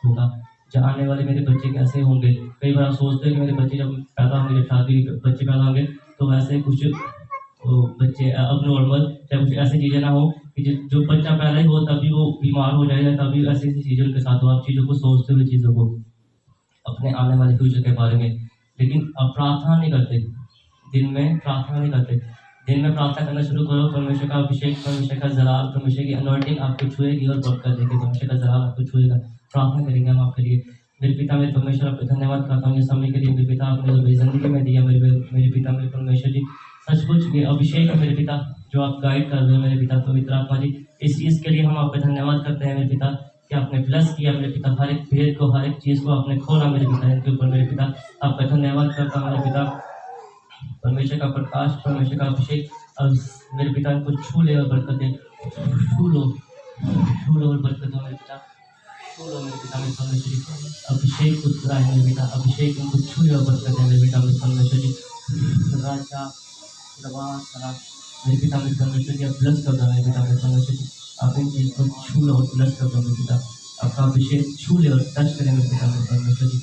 होगा, जब आने वाले मेरे बच्चे कैसे होंगे। कई बार आप सोचते हैं कि मेरे बच्चे जब पैदा होंगे, जब शादी बच्चे पैदा होंगे तो वैसे कुछ बच्चे अब नॉर्मल, चाहे कुछ ऐसी चीज़ें ना हो कि जो बच्चा पैदा ही हो तभी वो बीमार हो जाएगा, तभी ऐसी ऐसी चीज़ों के साथ हो। आप चीज़ों को सोचते हुए, चीज़ों को, अपने आने वाले फ्यूचर के बारे में। लेकिन अब प्रार्थना नहीं करते, दिन में प्रार्थना नहीं करते। दिन में प्रार्थना करना शुरू करो, परमेश्वर का अभिषेक, परमेश्वर का जलाल, परमेश्वर की अनॉइंटिंग आपको छुएगी और बरकत देगी, परमेश्वर का जलाल आपको छुएगा। प्रार्थना करेंगे हम आपके लिए। मेरे पिता मेरे परमेश्वर, आपको धन्यवाद करता हूँ ये समय के लिए। मेरे पिता, आपने जो मेरी जिंदगी में दिया, मेरे पिता मेरे परमेश्वर जी, सचमुच ये अभिषेक है मेरे पिता, जो आप गाइड कर रहे हो मेरे पिता, पवित्र आत्मा जी, इस चीज़ के लिए हम आपका धन्यवाद करते हैं मेरे पिता, कि आपने ब्लेस किया मेरे पिता, हर एक भेद को, हर एक चीज़ को आपने खोला मेरे पिता, इनके ऊपर मेरे पिता आपका धन्यवाद करता हूँ मेरे पिता। परमेश्वर का प्रकाश, परमेश्वर का अभिषेक अब मेरे पिता इनको छू ले और बरकत दे, छू लो और बरकत दो मेरे पिता, छू लो मेरे पिता मेरे परमेश्वर जी, अभिषेक उतरा है मेरे पिता, अभिषेक इनको छू ले और बरकत दे मेरे पिता मेरे परमेश्वर जी। राजा दवा सलाम मेरे पिता मेरे परमेश्वर जी, आप ब्लेस कर दो मेरे पिता मेरे परमेश्वर जी, आप इन चीज़ को छू लो और ब्लेस कर दो मेरे पिता, आपका अभिषेक छू ले और टच करें मेरे पिता मेरे परमेश्वर जी,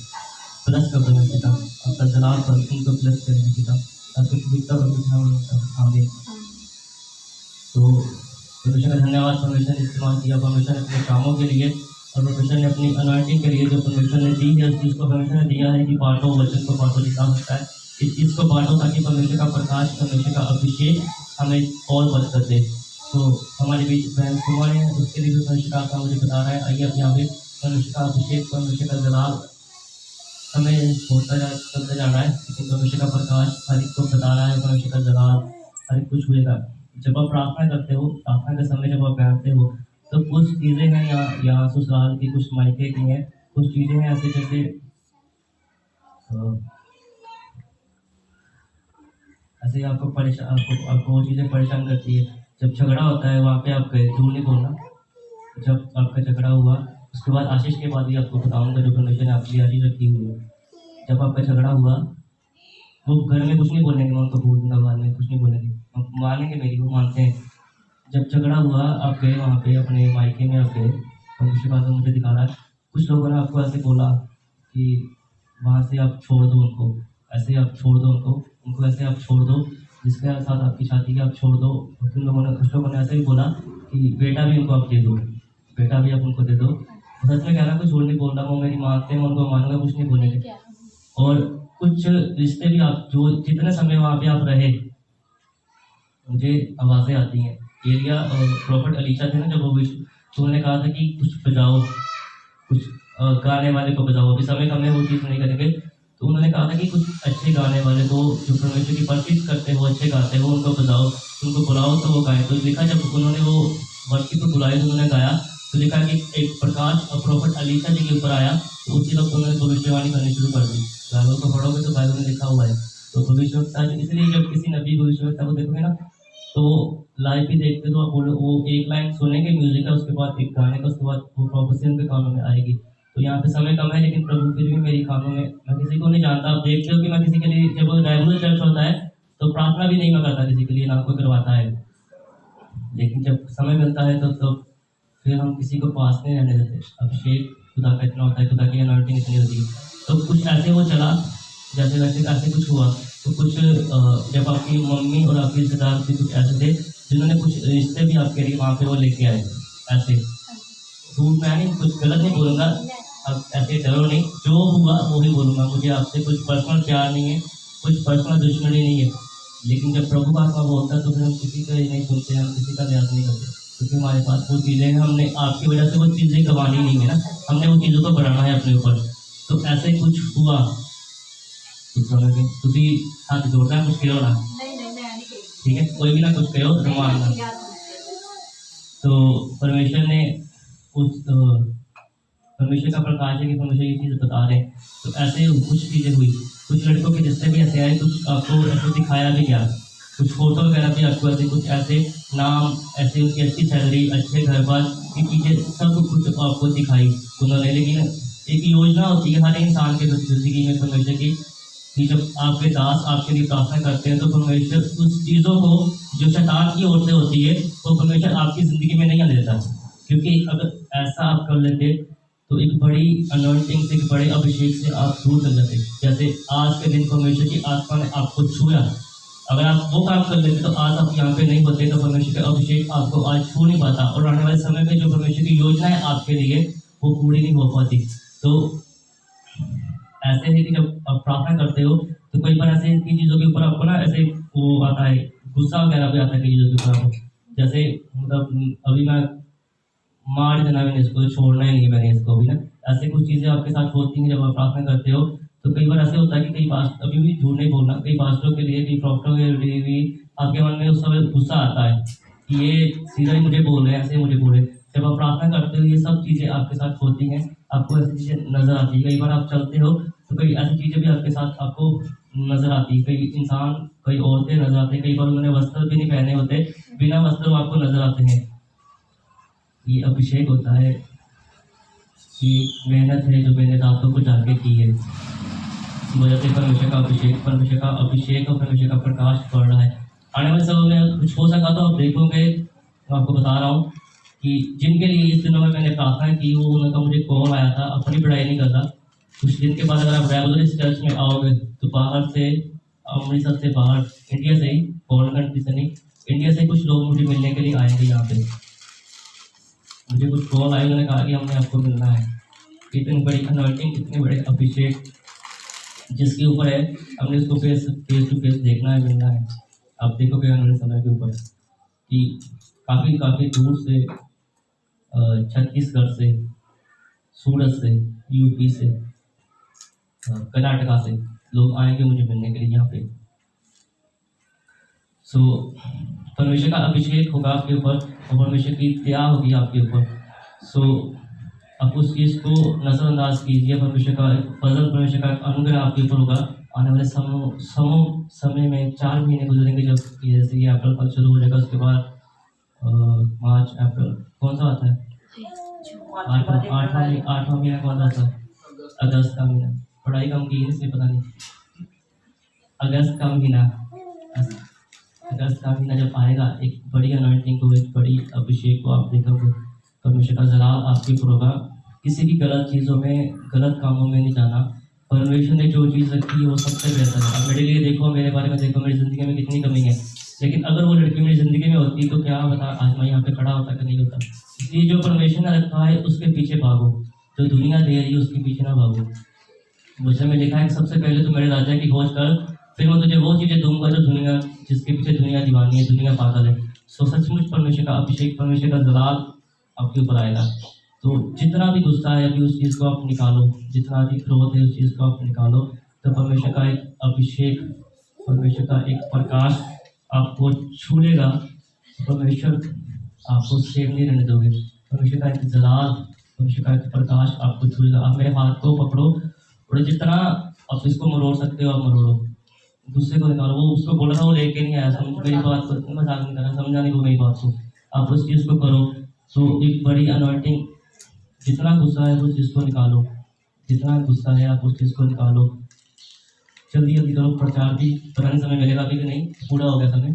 ब्लेस कर दो मेरे पिता, आपका जलाल पर उनको ब्लेस करें मेरे पिता, आपके पवित्र और आगे। तो परमेश्वर का धन्यवाद, परमेश्वर ने इस्तेमाल किया, परमेश्वर ने अपने कामों के लिए और परमेश्वर ने अपनी अनॉइंटिंग के लिए जो परमेश्वर ने दी है, उस चीज़ को परमेश्वर ने दिया है कि बांटो, वचन को बांटो, लिखा होता है इस चीज़ को बांटो, ताकि परमेश्वर का प्रकाश, परमेश्वर का अभिषेक हमें और बरकत दे। तो हमारे बीच बहन कुमार है, उसके लिए भी परमेश्वर का आत्मा मुझे बता रहा है, आइए अब यहाँ पे परमेश्वर का अभिषेक, परमेश्वर का जलाल हमें होता चलते जाना है, लेकिन परमेश्वर का प्रकाश हर एक को बता रहा है, परमेश्वर का जलाल हर एक कुछ हुएगा। जब आप प्रार्थना करते हो, प्रार्थना के समय जब आप बैठते हो, तो कुछ चीज़ें हैं यहाँ ससुराल की, कुछ मायके की हैं, कुछ चीज़ें हैं ऐसे जैसे ऐसे आपको परेशान, आपको वो चीज़ें परेशान करती है। जब झगड़ा होता है वहाँ पे आप गए, झूठ नहीं बोलना, जब आपका झगड़ा हुआ उसके बाद आशीष के बाद भी आपको बताऊंगा जो परमेश्वर ने आपके लिए आशीष रखी हुई है। जब आपका झगड़ा हुआ, वो घर में कुछ नहीं बोलेंगे, मैं उनको बोल दूंगा बाद में, कुछ नहीं बोलेंगे, मानेंगे मेरी, वो मानते हैं। जब झगड़ा हुआ आप गए वहाँ पे, अपने मायके में आप गए, परमेश्वर का मुझे दिखा रहा है, कुछ लोगों ने आपको ऐसे बोला कि वहाँ से आप छोड़ दो उनको, ऐसे आप छोड़ दो उनको ऐसे आप छोड़ दो, जिसके साथ आपकी शादी की आप छोड़ दो। कुछ लोगों ने ऐसे भी बोला कि बेटा भी उनको आप दे दो, बेटा भी आप उनको दे दो। सच में कह रहा, कुछ झूठ नहीं बोल रहा, वो मेरी मानते हैं, उनको मानूंगा, कुछ नहीं बोलेंगे। और कुछ रिश्ते भी आप जो जितने समय वहाँ पे आप रहे, मुझे आवाज़ें आती हैं, एलिया और प्रॉफिट अलीशा थे ना, जब वो भी तो उन्होंने कहा था कि कुछ बजाओ, कुछ गाने वाले को बजाओ, अभी समय कम है वो चीज़ नहीं करेंगे। तो उन्होंने कहा था कि कुछ अच्छे गाने वाले को, जो परमेश्वर की परफेक्ट करते हो, अच्छे गाते हो, उनको बजाओ, उनको बुलाओ तो वो गाए। तो लिखा जब उन्होंने वो वर्षी को बुलाए तो उन्होंने गाया, तो लिखा कि एक प्रकाश और प्रॉफिट अलीशा जी के ऊपर आया, तो उसी वक्त उन्होंने भविष्यवाणी करनी शुरू कर दी। बाइबल को पढ़ोगे तो बाइबल में लिखा हुआ है। तो भविष्यवक्ता, इसलिए जब किसी नबी भविष्यवक्ता को देखोगे ना, तो लाइव भी देखते तो वो एक लाइन सुनेंगे म्यूजिक का, उसके बाद एक गाने का, उसके बाद वो प्रोफेसी उनके कानों में आएगी। तो यहाँ पे समय कम है, लेकिन प्रभु फिर भी मेरी कानों में, मैं किसी को नहीं जानता, आप देखते हो कि मैं किसी के लिए, जब रेगुलर चर्च होता है तो प्रार्थना भी नहीं मैं करता किसी के लिए, ना कोई करवाता है, लेकिन जब समय मिलता है तो फिर हम किसी को पास नहीं रहने देते। अभिषेक खुदा का इतना होता है, खुदा की अनॉइंटिंग इतनी होती है। तो कुछ ऐसे वो चला, जैसे वैसे ऐसे कुछ हुआ। तो कुछ जब आपकी मम्मी और आपके रिश्तेदार भी कुछ ऐसे थे जिन्होंने कुछ रिश्ते भी आपके लिए वहाँ पे वो लेके आए ऐसे। तो मैं नहीं, कुछ गलत नहीं बोलूँगा, अब ऐसे डरो नहीं, जो हुआ वो ही बोलूँगा। मुझे आपसे कुछ पर्सनल प्यार नहीं है, कुछ पर्सनल दुश्मनी नहीं है, लेकिन जब प्रभु का आत्मा बोलता है तो फिर हम किसी का ही नहीं सुनते, हम किसी का लिहाज नहीं करते, क्योंकि हमारे पास वो चीज़ें हैं, हमने आपकी वजह से वो चीज़ें गंवानी नहीं है ना, हमने वो चीज़ों को बढ़ाना है अपने ऊपर। तो ऐसे कुछ हुआ तो भी हाथ जोड़ना, कुछ कहो ना, ठीक है, कोई भी ना कुछ कहो, मानना। तो परमेश्वर ने उस परमेश्वर का प्रकाश है कि परमेश्वर ये चीज़ बता रहे हैं। तो ऐसे कुछ चीज़ें हुई, कुछ लड़कों के रिश्ते भी ऐसे आए, कुछ आपको ऐसे दिखाया भी गया, कुछ फोटो वगैरह भी आपको ऐसे, कुछ ऐसे नाम, ऐसे उनकी अच्छी सैलरी, अच्छे घर बार की चीज़ें सब कुछ आपको दिखाई उन्होंने। लेकिन एक योजना होती है हर इंसान के जिंदगी में परमेश्वर की, कि जब आपके दास आपके लिए प्रार्थना करते हैं तो परमेश्वर उस चीज़ों को जो शैतान की ओर से होती है वो परमेश्वर आपकी ज़िंदगी में नहीं आने देता। क्योंकि अगर ऐसा आप कर लेते तो एक बड़ी अनॉइंटिंग से, एक बड़े अभिषेक से आप दूर कर जाते। जैसे आज के दिन परमेश्वर की आत्मा ने आपको छुआ, अगर आप वो काम कर लेते तो आज आप यहाँ पे नहीं होते, तो परमेश्वर का अभिषेक आपको आज छू नहीं पाता, और आने वाले समय में जो परमेश्वर की योजना है आपके लिए वो पूरी नहीं हो पाती। तो ऐसे है कि जब आप प्रार्थना करते हो तो कई बार ऐसे की चीज़ों के ऊपर आपको ना ऐसे वो आता है, गुस्सा वगैरह भी आता है कई चीज़ों के ऊपर आपको। जैसे मतलब अभी मैं मार देना मैंने इसको, छोड़ना ही नहीं है मैंने इसको भी ना। ऐसे कुछ चीज़ें आपके साथ होती हैं जब आप प्रार्थना करते हो। तो कई बार ऐसे होता है कि कई पास अभी भी झूठ नहीं बोलना, कई पास्टरों के लिए, कई प्रॉक्टरों के लिए भी आपके मन में उस समय गुस्सा आता है कि ये सीधा ही मुझे बोल रहे हैं, ऐसे ही मुझे बोले। जब आप प्रार्थना करते हो ये सब चीज़ें आपके साथ होती हैं, आपको ऐसी चीज़ें नज़र आती है। कई बार आप चलते हो तो कई ऐसी चीज़ें भी आपके साथ आपको नज़र आती है। कई इंसान, कई औरतें नज़र आते हैं, कई बार उन्होंने वस्त्र भी नहीं पहने होते, बिना वस्त्र वो आपको नज़र आते हैं। ये अभिषेक होता है कि मेहनत है जो मैंने रातों को जाके की है, इस वजह से परमेश्वर का अभिषेक और परमेश्वर का प्रकाश पड़ रहा है। आने वाले समय में कुछ हो सका तो आप देखोगे, मैं आपको बता रहा हूँ कि जिनके लिए इस दिनों में मैंने प्रार्थना की वो उनका मुझे कॉल आया था। अपनी पढ़ाई नहीं कर रहा, कुछ दिन के बाद अगर आप रेगुलर इस चर्च में आओगे तो बाहर से, अमृतसर से बाहर, इंडिया से ही, फॉरेन कंट्री से नहीं, इंडिया से कुछ लोग मुझे मिलने के लिए आएंगे यहाँ पे। मुझे कुछ कॉल आए, उन्होंने कहा कि हमने आपको मिलना है। इतनी बड़ी अनॉइंटिंग, इतने बड़े अभिषेक जिसके ऊपर है, हमने इसको फेस टू फेस देखना है, मिलना है। आप देखोगे आने वाले समय के ऊपर कि काफ़ी दूर से, छत्तीसगढ़ से, सूरत से, यूपी से, कर्नाटका से लोग आएंगे मुझे मिलने के लिए यहाँ पे। सो परमेश्वर का अभिषेक होगा आपके ऊपर और परमेश्वर की दया होगी आपके ऊपर। सो आप उस चीज़ को नज़रअंदाज कीजिए। परमेश्वर का फजल, परमेश्वर का अनुग्रह आपके ऊपर होगा। आने वाले समय में 4 महीने गुजरेंगे, जब जैसे ये अप्रैल का शुरू हो जाएगा, उसके बाद मार्च, अप्रैल, कौन सा आता है? आठवां महीना कौन सा आता है? अगस्त का महीना। पढ़ाई कम की है इसलिए पता नहीं। अगस्त का महीना जब आएगा, एक बड़ी अनॉइंटिंग को, एक बड़ी अभिषेक को आप देखोगे। परमेश्वर का जलाल आपके ऊपर होगा। किसी भी गलत चीज़ों में, गलत कामों में नहीं जाना। परमेश्वर ने जो चीज़ रखी है वो सबसे बेहतर है। अब मेरे लिए देखो, मेरे बारे में देखो, मेरी ज़िंदगी में कितनी कमी है, लेकिन अगर वो लड़की मेरी ज़िंदगी में होती तो क्या बता आज मैं यहाँ पे खड़ा होता कि नहीं होता। इसलिए जो परमेश्वर ने रखा है उसके पीछे भागो, जो दुनिया दे रही है उसके पीछे ना भागो। मुझे में लिखा है कि सबसे पहले तो मेरे राजा की खोज कर, फिर मैं तुझे वो चीज़ें दूंगा जो दुनिया, जिसके पीछे दुनिया दीवानी है, दुनिया पागल है। सो सचमुच परमेश्वर का अभिषेक, परमेश्वर का जलाल आपके ऊपर आएगा। तो जितना भी गुस्सा है अभी उस चीज़ को आप निकालो, जितना भी क्रोध है उस चीज़ को आप निकालो। तो परमेश्वर का एक अभिषेक, परमेश्वर का एक प्रकाश आपको छू लेगा। परमेश्वर आपको सेव नहीं रहने दोगे। परमेश्वर का एक जलाल, परमेश्वर का एक प्रकाश आपको छू लेगा। आप मेरे हाथ को पकड़ो और जितना आप इसको मरोड़ सकते हो आप मरोड़ो, गुस्से को निकालो। वो उसको बोला था, वो लेके नहीं आया, समझ मेरी बात को, मजाक नहीं कर रहा, समझा नहीं वो मेरी बात को। आप उस चीज़ को करो। तो एक बड़ी अनॉइंटिंग, जितना गुस्सा है उस चीज़ को निकालो, जितना गुस्सा है आप उस चीज़ को निकालो। जल्दी जल्दी करो प्रचार भी, पता नहीं समय मिलेगा भी कि नहीं, पूरा हो गया समय।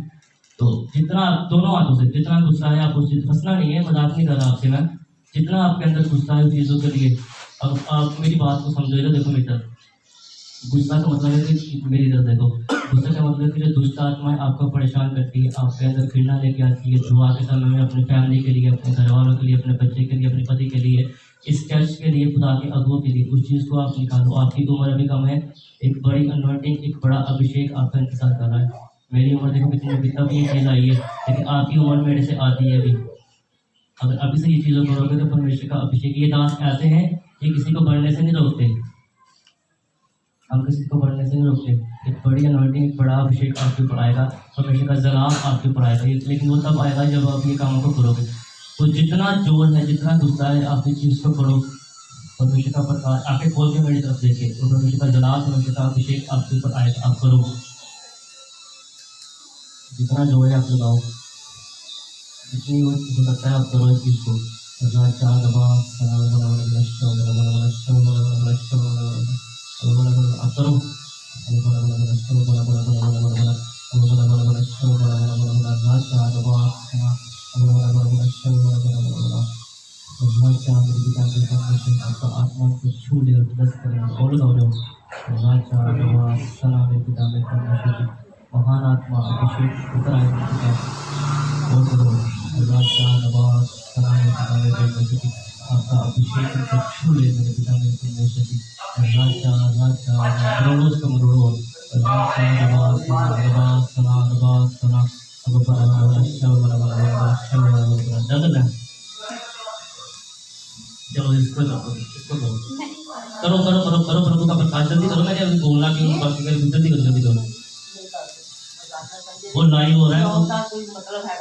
तो जितना, दोनों हाथों से जितना गुस्सा है आप उस चीज़, फंसना नहीं है, मजाक नहीं कर रहा आपसे मैं, जितना आपके अंदर गुस्सा है उस चीज़ों के लिए। अब आप मेरी बात को समझो। इधर देखो मेरी तरफ, गुस्सा का मतलब है कि मेरी तरफ देखो, गुस्सा का मतलब है कि जो दुष्ट आत्माएं आपको परेशान करती है, आपके अंदर घृणा लेके आती है, दुआ के समय में अपने फैमिली के लिए, अपने घर वालों के लिए, अपने बच्चे के लिए, अपने पति के लिए, इस चर्च के लिए, खुदा के अगुओं के लिए, उस चीज़ को आप निकालो। आपकी उम्र अभी कम है, एक बड़ी अनॉइंटिंग, एक बड़ा अभिषेक आपका इंतजार कर रहा है। मेरी उम्र देखो कितनी, अभी तब ये चीज़ आई है, लेकिन आपकी उम्र मेरे से आती है अभी। अगर अभी से ये चीज़ों करोगे तो परमेश्वर का अभिषेक, ये दास ऐसे हैं कि किसी को बढ़ने से नहीं रोकते, हम किसी को बढ़ने से नहीं रोकते। एक बड़ी अनॉइंटिंग, एक बड़ा अभिषेक आपके ऊपर आएगा, परमेश्वर का जलाल आपके ऊपर आएगा। लेकिन वो तब आएगा जब आप ये कामों को करोगे। तो जितना जोर है, जितना गुस्सा है, आप इस चीज़ को करो। परमेश्वर का प्रकाश आंखें खोल के मेरी तरफ देखिए, तो परमेश्वर का जलाल, परमेश्वर का अभिषेक आपके ऊपर आएगा। आप करो, जितना जोर है आप लगाओ, जितनी हो सकता है आप करो इस चीज़ को। आप करो। आपका आत्मा को छू ले और ब्लेस करें। महान आत्मा अभिषेक उतर आए। राजा नवाज सलाम पिता मेरे परमेश्वर जी आपका अभिषेक उनको छू ले मेरे पिता मेरे परमेश्वर जी राजा राजा करोड़ों का मरोड़ो राजा नवाज नवाज सलाम अब बड़ा शव बड़ा डर चलो इसको करो प्रभु का प्रकाश जल्दी करो। मैंने अभी बोलना क्यों बाकी का जल्दी करो वो लाइव हो रहा है कोई मतलब है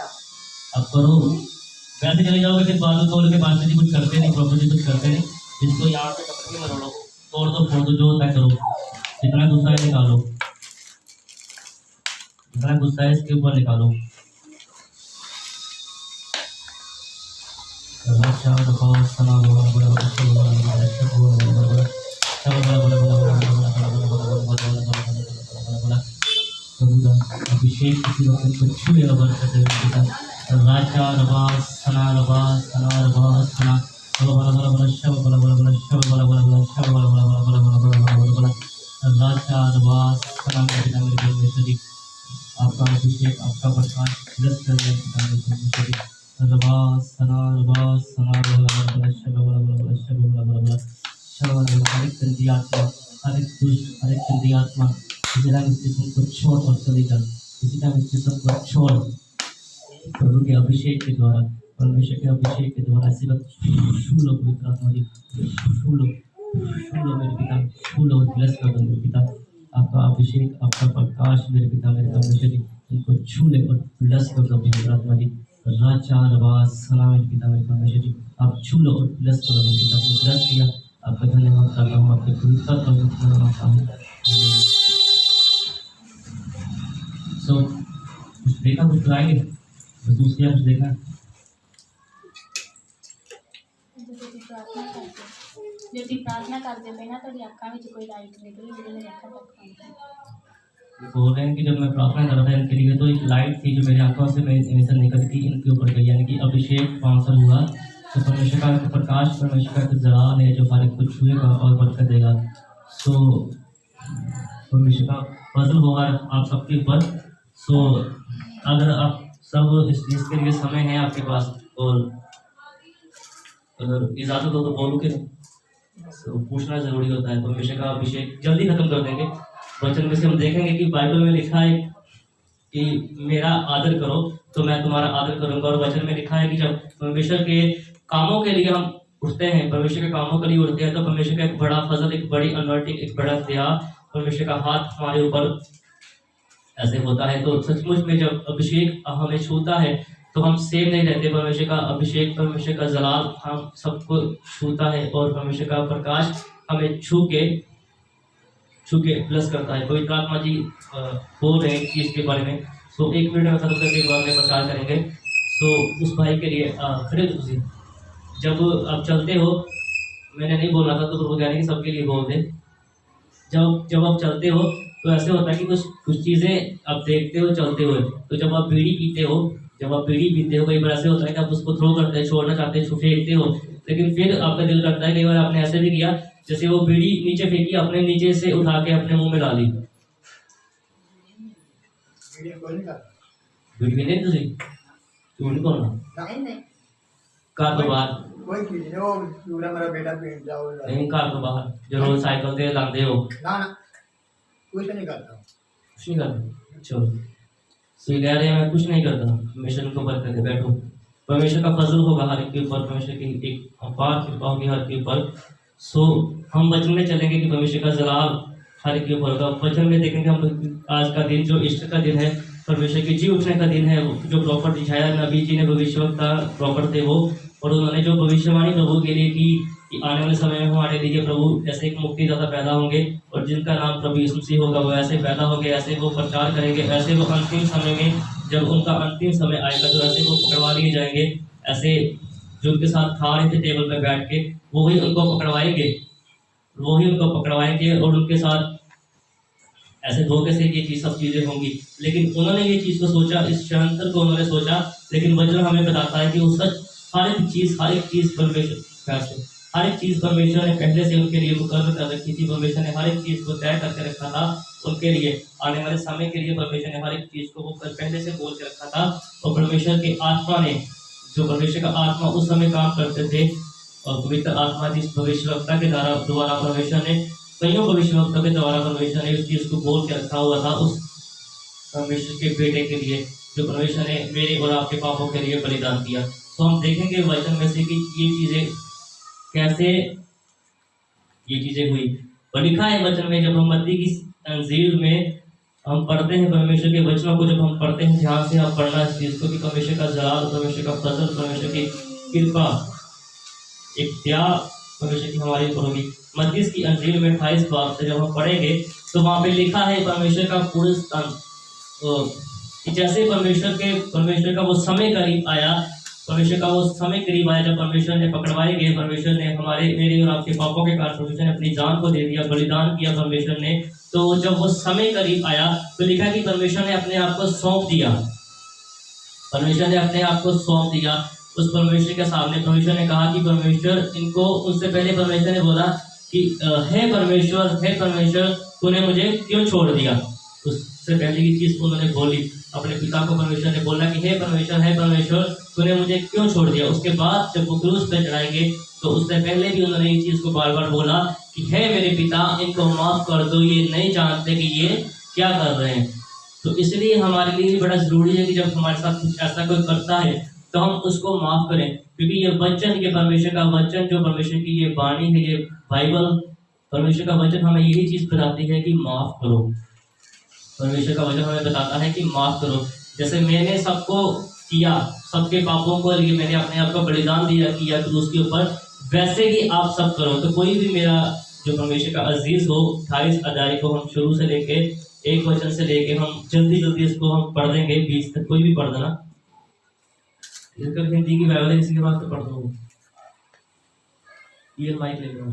अब करो। वैसे चले जाओगे फिर बाद में बोल के बाद जी कुछ करते नहीं प्रभु जी कुछ करते नहीं इसको यहाँ पे पकड़ के मरोड़ो तोड़ दो फोड़ दो जो होता है करो जितना गुस्सा है निकालो जितना गुस्सा है इसके ऊपर निकालो। अभिषेक किसी वक्त को छुए अबर करते हुए राजा रवास सना रवास सना रवास सना बला बला बला शब बला बला बला शब बला बला बला शब बला बला बला बला बला बला बला बला राजा रवास सना मेरे पिता मेरे परमेश्वर जी आपका अभिषेक आपका प्रकाश ब्लेस कर मेरे पिता मेरे परमेश्वर जी रवास सना बला बला बला शब बला बला बला शब बला बला बला शब बला बला हर एक गंदी आत्मा हर एक दुष्ट हर एक गंदी आत्मा इसी तरह इस जिस्म को छोड़ और चली जा इसी तरह इस जिस्म को छोड़ प्रभु के अभिषेक के द्वारा परमेश्वर के अभिषेक के द्वारा इसी वक्त छू लो पवित्र आत्मा जी छू लो मेरे पिता छू लो ब्लेस कर दो मेरे पिता आपका अभिषेक आपका प्रकाश मेरे पिता मेरे परमेश्वर जी इनको छू ले और ब्लेस कर दो पवित्र आत्मा जी राजा रवास सलाम मेरे पिता मेरे परमेश्वर जी आप छू लो और ब्लेस करो मेरे पिता आपने ब्लेस किया आपका धन्यवाद करता हूँ आपके पवित्र प्रभु में मांगता हूँ सो कुछ देखा कुछ लाएंगे तो दूसरी कुछ देखा जो प्रार्थना करते पे ना तो अखा में कोई लाइट निकली जो मेरी अखा तक बोल रहे हैं कि जब मैं प्रार्थना कर रहा था इनके लिए तो एक लाइट थी जो मेरी आंखों से मेरे निकल थी इनके ऊपर गई यानी कि अभिषेक ट्रांसफर हुआ तो परमेश्वर का प्रकाश परमेश्वर का जलाल है जो हर एक को छुएगा और बरकत देगा। सो परमेश्वर का फजल होगा आप सबके ऊपर। सो अगर आप सब इस चीज़ के लिए समय है आपके पास और अगर इजाज़त हो तो बोलो कि तो पूछना जरूरी होता है। परमेश्वर का अभिषेक जल्दी खत्म कर देंगे। वचन में से हम देखेंगे कि बाइबल में लिखा है कि मेरा आदर करो तो मैं तुम्हारा आदर करूंगा और वचन में लिखा है कि जब परमेश्वर के कामों के लिए हम उठते हैं परमेश्वर के कामों के लिए उठते हैं तो परमेश्वर का एक बड़ा फजल एक बड़ी अनॉइंटिंग एक बड़ा दया परमेश्वर का हाथ हमारे ऊपर ऐसे होता है। तो सचमुच में जब अभिषेक हमें छूता है तो हम सेव नहीं रहते। परमेश्वर का अभिषेक परमेश्वर का जलाल हम सबको छूता है और परमेश्वर का प्रकाश हमें छू के प्लस करता है। पवित्र आत्मा जी बोल रहे हैं इस चीज़ के बारे में। सो एक मिनट में खत्म करके बाद में प्रचार करेंगे। सो उस भाई के लिए खड़े तुझे जब आप चलते हो मैंने नहीं बोला था तो प्रभु यानी कि सबके लिए बोल दे। जब आप चलते हो तो ऐसे होता है कि कुछ चीज़ें आप देखते हो चलते हुए। तो जब आप बीड़ी पीते हो कई बार ऐसे होता है कि आप उसको थ्रो करते हैं छोड़ना चाहते हैं फेंकते हो लेकिन फिर आपका दिल करता है कई बार आपने ऐसे भी किया जैसे वो बीड़ी नीचे फेंकी अपने नीचे से उठा के अपने मुंह में डाली। बीड़ी नहीं तुझे क्यों नहीं बोलना कार तो बाहर नहीं कार तो बाहर जो रोज साइकिल से लाते हो कुछ नहीं करता चलो सही कह रहे हैं मैं कुछ नहीं करता मिशन को बरकत है बैठो परमेश्वर का फजल होगा हर एक के ऊपर परमेश्वर की एक अपार कृपा होगी हर के ऊपर। सो हम वचन में चलेंगे कि परमेश्वर का जलाल हर एक के ऊपर होगा। वचन में देखेंगे हम आज का दिन जो ईस्टर का दिन है परमेश्वर के जी उठने का दिन है जो प्रॉफिट दिखाया नबी जी ने भविष्यवक्ता प्रॉफिट थे वो और उन्होंने जो भविष्यवाणी प्रभु के लिए की कि आने वाले समय में हमारे लिए प्रभु ऐसे एक मुक्तिदाता पैदा होंगे और जिनका नाम प्रभु यीशु मसीह होगा वो ऐसे पैदा होंगे ऐसे वो प्रचार करेंगे ऐसे वो अंतिम समय में जब उनका अंतिम समय आएगा तो ऐसे वो पकड़वा लिए जाएंगे ऐसे जो उनके साथ खा रहे थे टेबल पर बैठ के वही उनको पकड़वाएंगे और उनके साथ ऐसे धोखे से ये चीज़ सब चीज़ें होंगी। लेकिन उन्होंने ये चीज़ को सोचा इस षड्यंत्र को उन्होंने सोचा लेकिन वचन हमें बताता है कि वो सच हर एक चीज़ परमेश्वर ने पहले से उनके लिए मुकर्रर कर रखी थी। परमेश्वर ने हर एक चीज़ को तय करके रखा था उनके लिए आने वाले समय के लिए। परमेश्वर ने हर एक चीज़ को वो पहले से बोल के रखा था और परमेश्वर के आत्मा ने जो परमेश्वर का आत्मा उस समय काम करते थे, और पवित्र आत्मा जिस भविष्यवक्ता के द्वारा परमेश्वर ने, कईयों भविष्यवक्ता के द्वारा परमेश्वर ने उस चीज को बोल के रखा हुआ था, उस परमेश्वर के बेटे के लिए, जो परमेश्वर ने मेरे और आपके पापों के लिए बलिदान किया। तो हम देखेंगे वचन में से कि ये चीजें कैसे ये चीजें हुई। और लिखा है वचन में, जब हम मत्ती की अंजील में हम पढ़ते हैं परमेश्वर के वचनों को, जब हम पढ़ते हैं ध्यान से आप पढ़ना इस चीज को, कि परमेश्वर का जलाल, परमेश्वर का फजल, परमेश्वर की कृपा, एक दया परमेश्वर की हमारे ऊपर होगी। मत्ती की अंजील में 28 बाब से जब हम पढ़ेंगे तो वहां पे लिखा है परमेश्वर का पुरस्कार, जैसे परमेश्वर का वो समय करीब आया, परमेश्वर का वो समय करीब आया जब परमेश्वर ने पकड़वाए गए, परमेश्वर ने मेरे और आपके पापों के कारण परमेश्वर ने अपनी जान को दे दिया, बलिदान किया परमेश्वर ने। तो जब वो समय करीब आया तो लिखा कि परमेश्वर ने अपने आप को सौंप दिया, परमेश्वर ने अपने आप को सौंप दिया उस परमेश्वर के सामने। परमेश्वर ने कहा कि परमेश्वर इनको, उससे पहले परमेश्वर ने बोला कि हे परमेश्वर तूने मुझे क्यों छोड़ दिया। उससे पहले की चीज उन्होंने बोली, अपने पिता को परमेश्वर ने बोला कि हे परमेश्वर तूने मुझे क्यों छोड़ दिया। उसके बाद जब वो क्रूस पे चढ़ाएंगे तो उससे पहले भी उन्होंने ये चीज को बार बार बोला कि हे मेरे पिता, इनको माफ कर दो, ये नहीं जानते कि ये क्या कर रहे हैं। तो इसलिए हमारे लिए भी बड़ा जरूरी है कि जब हमारे साथ कुछ ऐसा कोई करता है तो हम उसको माफ करें, क्योंकि ये वचन, ये परमेश्वर का वचन, जो परमेश्वर की ये वाणी है, ये बाइबल, परमेश्वर का वचन हमें यही चीज बताती है कि माफ करो। परमेश्वर का वचन हमें बताता है कि माफ करो। जैसे मैंने सबको किया, सबके पापों को लिए मैंने अपने आप को बलिदान किया क्रूस के ऊपर, वैसे ही आप सब करो। तो कोई भी मेरा जो परमेश्वर का अजीज हो, 28 अध्याय को हम शुरू से लेके एक वचन से लेके हम जल्दी इसको हम पढ़ देंगे, 20 तक कोई भी पढ़ देना। हिंदी की बाइबल है, इसी के बाद तो पढ़ दो। ये माइक ले लो।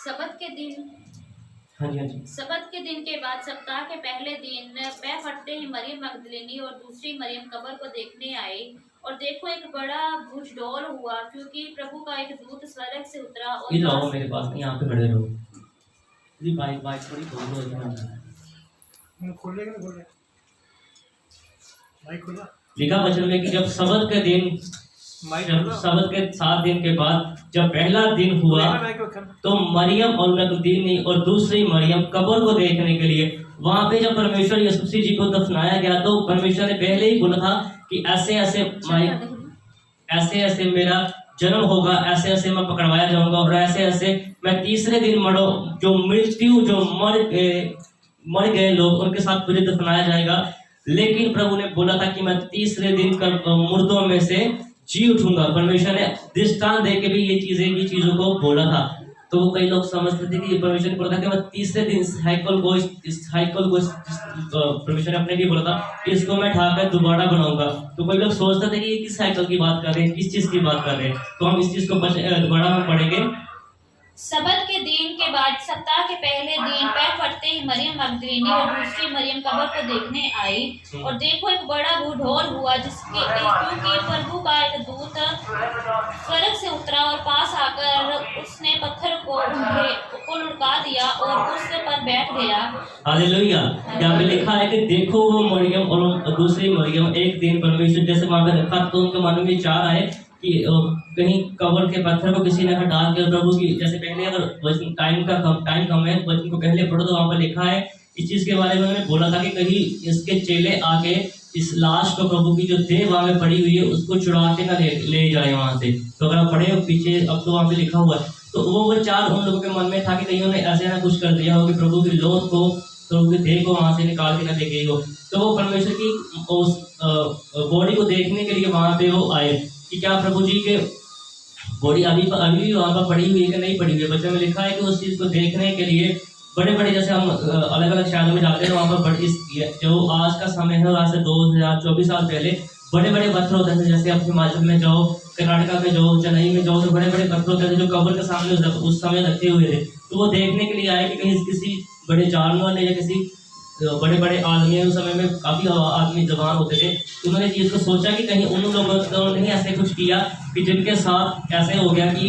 सबत के दिन हाँ जी। सबत के दिन के बाद सप्ताह के पहले दिन पैर फटते ही मरियम मगदलिनी और दूसरी मरियम कब्र को देखने आई, और देखो एक बड़ा भूचडोल हुआ, क्योंकि प्रभु का एक दूत स्वर्ग से उतरा और ये रहो मेरे पास, यहाँ पे खड़े रहो। जी बाइक थोड़ी खोल दो। खोले माइक खोला। लिखा वचन में कि जब सबत के दिन, जब सबत के 7 दिन के बाद जब पहला दिन हुआ तो मरियम और मगदलिनी और दूसरी मरियम कब्र को देखने के लिए वहां पे, जब परमेश्वर यीशु मसीह जी को दफनाया गया तो परमेश्वर ने पहले ही बोला था कि ऐसे ऐसे मेरा जन्म होगा, ऐसे ऐसे मैं पकड़वाया जाऊंगा, और ऐसे ऐसे मैं तीसरे दिन जो मर गए लोग उनके साथ मुझे दफनाया जाएगा। लेकिन प्रभु ने बोला था कि मैं तीसरे दिन मुर्दों में से जी उठूंगा। परमेश्वर ने दृष्टांत दे के भी ये चीजों को बोला था। तो कई लोग समझते थे कि परमेश्वर ने बोला था कि मैं तीसरे दिन इस हाइकल को परमेश्वर ने अपने लिए बोला था कि इसको मैं ढाकर दोबारा बनाऊंगा। तो कई लोग सोचते थे कि ये किस साइकिल की बात कर रहे हैं, किस चीज की बात कर रहे हैं। तो हम इस चीज को दोबारा हम पढ़ेंगे। सबत के दिन के बाद सप्ताह के पहले दिन पैर फटते ही मरियम मगदलिनी और दूसरी मरियम कब्र को देखने आई, और देखो एक बड़ा भूढोल हुआ, क्योंकि प्रभु का एक दूत स्वर्ग से उतरा और पास आकर उसने पत्थर को लुढ़का दिया और उस पर बैठ गया। हालेलुया। यहाँ पे लिखा है कि देखो वो मरियम और दूसरी मरियम एक दिन परमेश्वर जैसे वहां पे रखा, तो उनके मन में विचार आए कि कहीं कब्र के पत्थर को किसी ने हटा के प्रभु की, जैसे पहले अगर टाइम कम है वचन को पहले पढ़ो तो वहां पर लिखा है इस चीज के बारे में। उन्होंने बोला था कि कहीं इसके चेले आके इस लाश को, प्रभु की जो देह वहां में पड़ी हुई है, उसको चुरा के ना ले जाए वहां से। तो अगर आप पढ़े हो पीछे, अब तो वहां पे लिखा हुआ है। तो वो विचार उन लोगों के मन में था कि कहीं उन्होंने ऐसे ना कुछ कर दिया हो कि प्रभु की लोथ को, प्रभु की देह को वहां से निकाल के ना ले गई हो। तो वो परमेश्वर की उस बॉडी को देखने के लिए वहां पे वो आए कि क्या प्रभु जी के बॉडी अभी भी वहां पर पड़ी हुई है कि नहीं पड़ी हुई है। बच्चों में लिखा है कि उस चीज को देखने के लिए बड़े जैसे हम अलग अलग शहरों में जाते हैं, वहां पर जो आज का समय है, आज से 2024 साल पहले बड़े पत्थर होते थे। जैसे आप हिमाचल में जाओ, कर्नाटका में जाओ, चेन्नई में जाओ, तो बड़े पत्थर होते थे जो कब्र के सामने उस समय रखे हुए थे। तो वो देखने के लिए आए कि कहीं किसी बड़े जानवर ने या किसी बड़े आदमी, उस समय में काफी आदमी जवान होते थे, तो उन्होंने चीज को सोचा कि कहीं उन लोगों ने ऐसे कुछ किया कि जिनके साथ ऐसे हो गया कि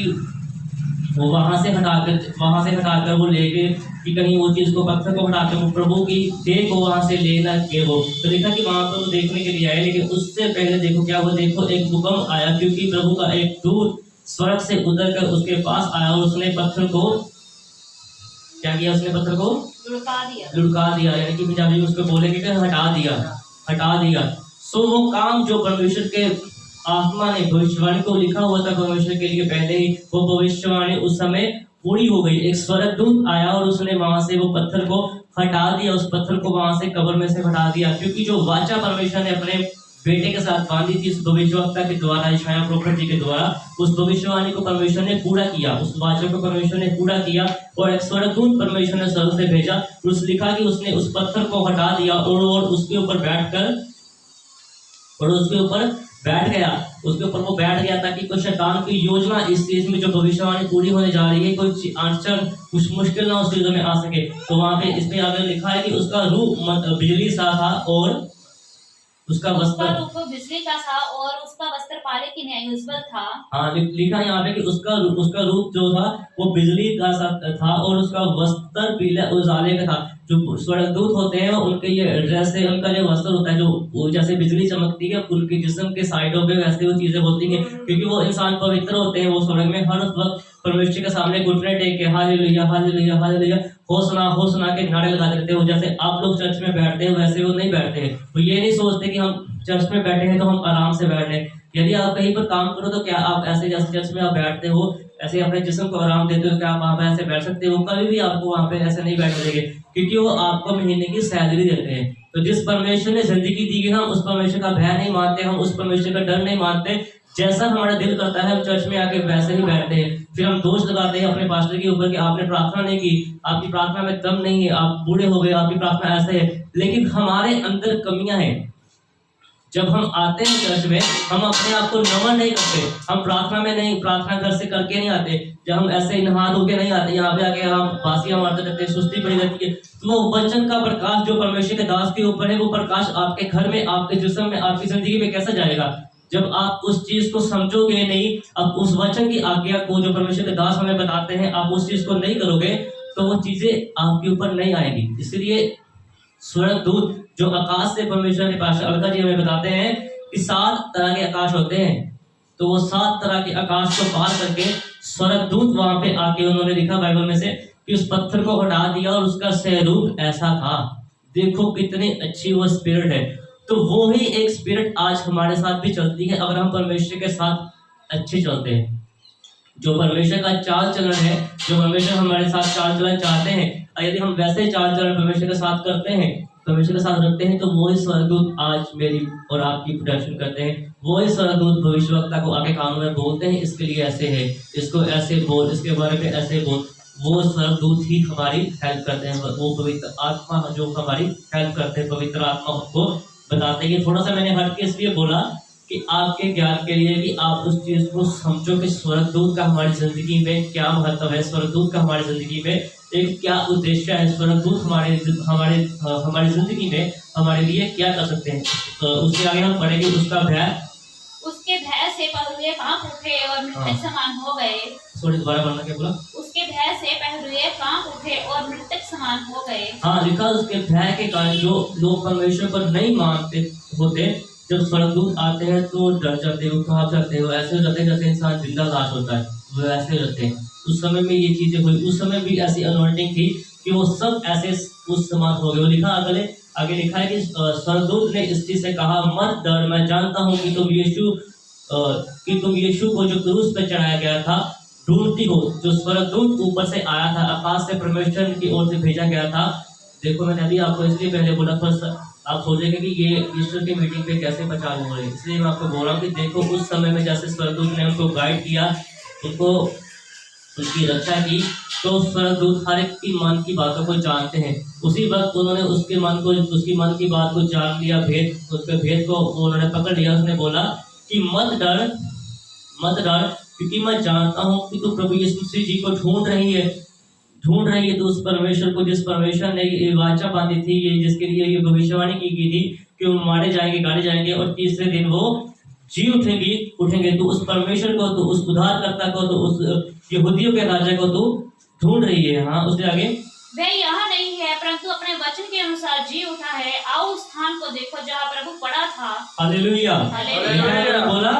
वो वहां से हटाकर वो लेके कि कहीं वो चीज को पत्थर को हटाकर वो प्रभु की देह को वहां से लेना के वो तो लिखा कि वहां पर वो देखने के लिए आए, लेकिन उससे पहले देखो क्या हुआ, देखो एक भूकंप आया, क्योंकि प्रभु का एक दूत स्वर्ग से उतर कर उसके पास आया और उसने पत्थर को क्या किया, उसने पत्थर को लुढ़का दिया, यानी कि पंजाबी में उसको बोलेंगे कि हटा दिया। सो वो काम जो परमेश्वर के आत्मा ने भविष्यवाणी को लिखा हुआ था परमेश्वर के लिए पहले ही, वो भविष्यवाणी उस समय पूरी हो गई। एक स्वर्गदूत आया और उसने वहां से वो पत्थर को हटा दिया, उस पत्थर को वहां से कब्र में से हटा दिया, क्योंकि जो वाचा परमेश्वर ने अपने बेटे के साथ बांधी थी उस भविष्यवक्ता के द्वारा, यशायाह प्रोफेट जी के द्वारा, उस भविष्यवाणी को परमेश्वर ने पूरा किया, उस वाचा को परमेश्वर ने पूरा किया। और एक स्वर्गदूत परमेश्वर ने स्वर्ग से भेजा, उस लिखा कि उसने उस पत्थर को हटा दिया और उसके ऊपर बैठ गया, उसके ऊपर वो बैठ गया, ताकि कोई शैतान की योजना इस चीज में जो भविष्यवाणी पूरी होने जा रही है, कोई अड़चन कुछ मुश्किल ना उस चीजों में आ सके। तो वहां पे इसमें आगे लिखा है कि उसका रूप बिजली सा था और उसका रूप बिजली का था और उसका वस्त्र पाले की न्याय उज्ज्वल था। हाँ, लिखा यहाँ पे कि उसका रूप जो था वो बिजली का सा था और उसका वस्त्र पीले उजाले का था। जो स्वर्गदूत होते हैं उनके ये ड्रेस है, उनका जो वस्त्र होता है, जो जैसे बिजली चमकती है उनके जिस्म के साइडों पे वैसे वो चीजें होती हैं, क्योंकि वो इंसान पवित्र होते हैं। वो स्वर्ग में हर वक्त परमेश्वर के सामने घुटने टेक के हालेलुया हालेलुया हालेलुया होसना के नारे लगाते रहते हो। जैसे आप लोग चर्च में बैठते हैं वैसे वो नहीं बैठते हैं। वो ये नहीं सोचते कि हम चर्च में बैठे हैं तो हम आराम से बैठ रहे हैं। यदि आप कहीं पर काम करो तो क्या आप ऐसे जैसे चर्च में आप बैठते हो ऐसे अपने जिस्म को आराम देते हो, क्या आप वहाँ पे ऐसे बैठ सकते हो? कभी भी आपको वहाँ पे ऐसे नहीं बैठ देंगे, क्योंकि वो आपको महीने की सैलरी देते हैं। तो जिस परमेश्वर ने जिंदगी दी है, हम उस परमेश्वर का भय नहीं मानते, हम उस परमेश्वर का डर नहीं मानते। जैसा हमारा दिल करता है हम चर्च में आके वैसे ही बैठते हैं। फिर हम दोष लगाते हैं अपने पास्टर के ऊपर कि आपने प्रार्थना नहीं की, आपकी प्रार्थना में दम नहीं है, आप बूढ़े हो गए, आपकी प्रार्थना ऐसे है। लेकिन हमारे अंदर कमियां हैं। जब हम आते हैं चर्च में, हम अपने आप को नमन नहीं करते, हम प्रार्थना में नहीं, प्रार्थना घर से करके नहीं आते, जब हम ऐसे नहा धो के नहीं आते, यहाँ पे आके हम बासियां मारते रहते हैं, सुस्ती पड़ी रहती है। तो वो वचन का प्रकाश जो परमेश्वर के दास के ऊपर है, वो प्रकाश आपके घर में, आपके जिस्म में, आपकी जिंदगी में कैसे जाएगा? जब आप उस चीज को समझोगे नहीं, अब उस वचन की आज्ञा को जो परमेश्वर के दास हमें बताते हैं, आप उस चीज को नहीं करोगे तो वो चीजें आपके ऊपर नहीं आएगी। इसलिए स्वर्गदूत जो आकाश से परमेश्वर के पास अलका जी हमें बताते हैं कि 7 तरह के आकाश होते हैं। तो वो 7 तरह के आकाश को पार करके स्वर्गदूत वहां पे आके उन्होंने लिखा बाइबल में से कि उस पत्थर को हटा दिया और उसका स्वरूप ऐसा था। देखो कितनी अच्छी वो स्पिरिट है। तो वो ही एक स्पिरिट आज हमारे साथ भी चलती है अगर हम परमेश्वर के साथ अच्छे चलते हैं। जो परमेश्वर का चाल चलन है, जो परमेश्वर हमारे साथ चाल चलन चाहते हैं, यदि हम वैसे चाल चलन परमेश्वर के साथ करते हैं, परमेश्वर के साथ रखते हैं, तो वही स्वर्गदूत आज मेरी और आपकी प्रोटेक्शन करते हैं। वही स्वर्गदूत भविष्यवक्ता को आगे कानों में बोलते हैं, इसके लिए ऐसे है, इसको ऐसे बोल, इसके बारे में ऐसे बोल। वो स्वर्गदूत ही हमारी हेल्प करते हैं। वो पवित्र आत्मा जो हमारी हेल्प करते हैं, पवित्र आत्मा को बताते हैं। थोड़ा सा मैंने हट के इसलिए बोला कि आपके ज्ञान के लिए कि आप उस चीज को समझो कि स्वर्गदूत का हमारी जिंदगी में क्या महत्व है, स्वर्गदूत का हमारी जिंदगी में एक क्या उद्देश्य है, स्वर्गदूत हमारी जिंदगी में हमारे लिए क्या कर सकते हैं। तो उसके आगे हम पढ़ेंगे उसके भय से पहरुए कांप उठे और मृतक समान हो गए। सॉरी, दोबारा पढ़ना क्या बोला? उसके भय से पहरुए कांप उठे और मृतक समान हो गए। हाँ, लिखा उसके भय के कारण जो लोग परमेश्वर पर नहीं मानते होते, जब स्वर्गदूत आते हैं तो डर जाते हो, कांप जाते हो, ऐसे हो जाते हैं जैसे इंसान जिंदा लाश होता है, वो ऐसे रहते हैं। उस समय में ये चीजें हुई, उस समय भी ऐसी अनॉइंटिंग थी कि वो सब ऐसे उस समान हो गए। वो लिखा आगे लिखा है कि स्वर्गदूत ने स्त्री से कहा, मत डर, मैं जानता हूँ कि तुम यीशु को जो क्रूस पर चढ़ाया गया था ढूंढती हो। जो स्वर्गदूत ऊपर से आया था, आकाश से परमेश्वर की ओर से भेजा गया था। देखो, मैंने अभी आपको इसलिए पहले बोला था, आप सोचेंगे कि ये ईश्वर की मीटिंग पे कैसे प्रचार हो रहे हैं, इसलिए मैं आपको बोल रहा हूँ कि देखो उस समय में जैसे स्वर्गदूत ने उनको गाइड किया, उनको उसकी रक्षा की, तो स्वर्गदूत हर एक की मन की बातों को जानते हैं। उसी वक्त उन्होंने उसकी मन की बात को जान लिया, उसके भेद को उन्होंने पकड़ लिया। उसने बोला कि मत डर, क्योंकि मैं जानता हूँ कि तू प्रभु यीशु मसीह जी को ढूंढ रही है तो उस परमेश्वर को, जिस परमेश्वर ने ये वाचा बांधी थी, ये जिसके लिए ये भविष्यवाणी की गई थी कि वो मारे जाएंगे, गाड़े जाएंगे और तीसरे दिन वो जी उठेंगे तो उस परमेश्वर को, तो उस उद्धारकर्ता को, तो उस यहूदियों के राजा को तो ढूंढ रही है। हाँ, उसके आगे वह यहाँ नहीं है परंतु अपने वचन के अनुसार जी उठा है। आओ उस स्थान को देखो जहाँ प्रभु पड़ा था। हालेलुया। हालेलुया। उन्होंने बोला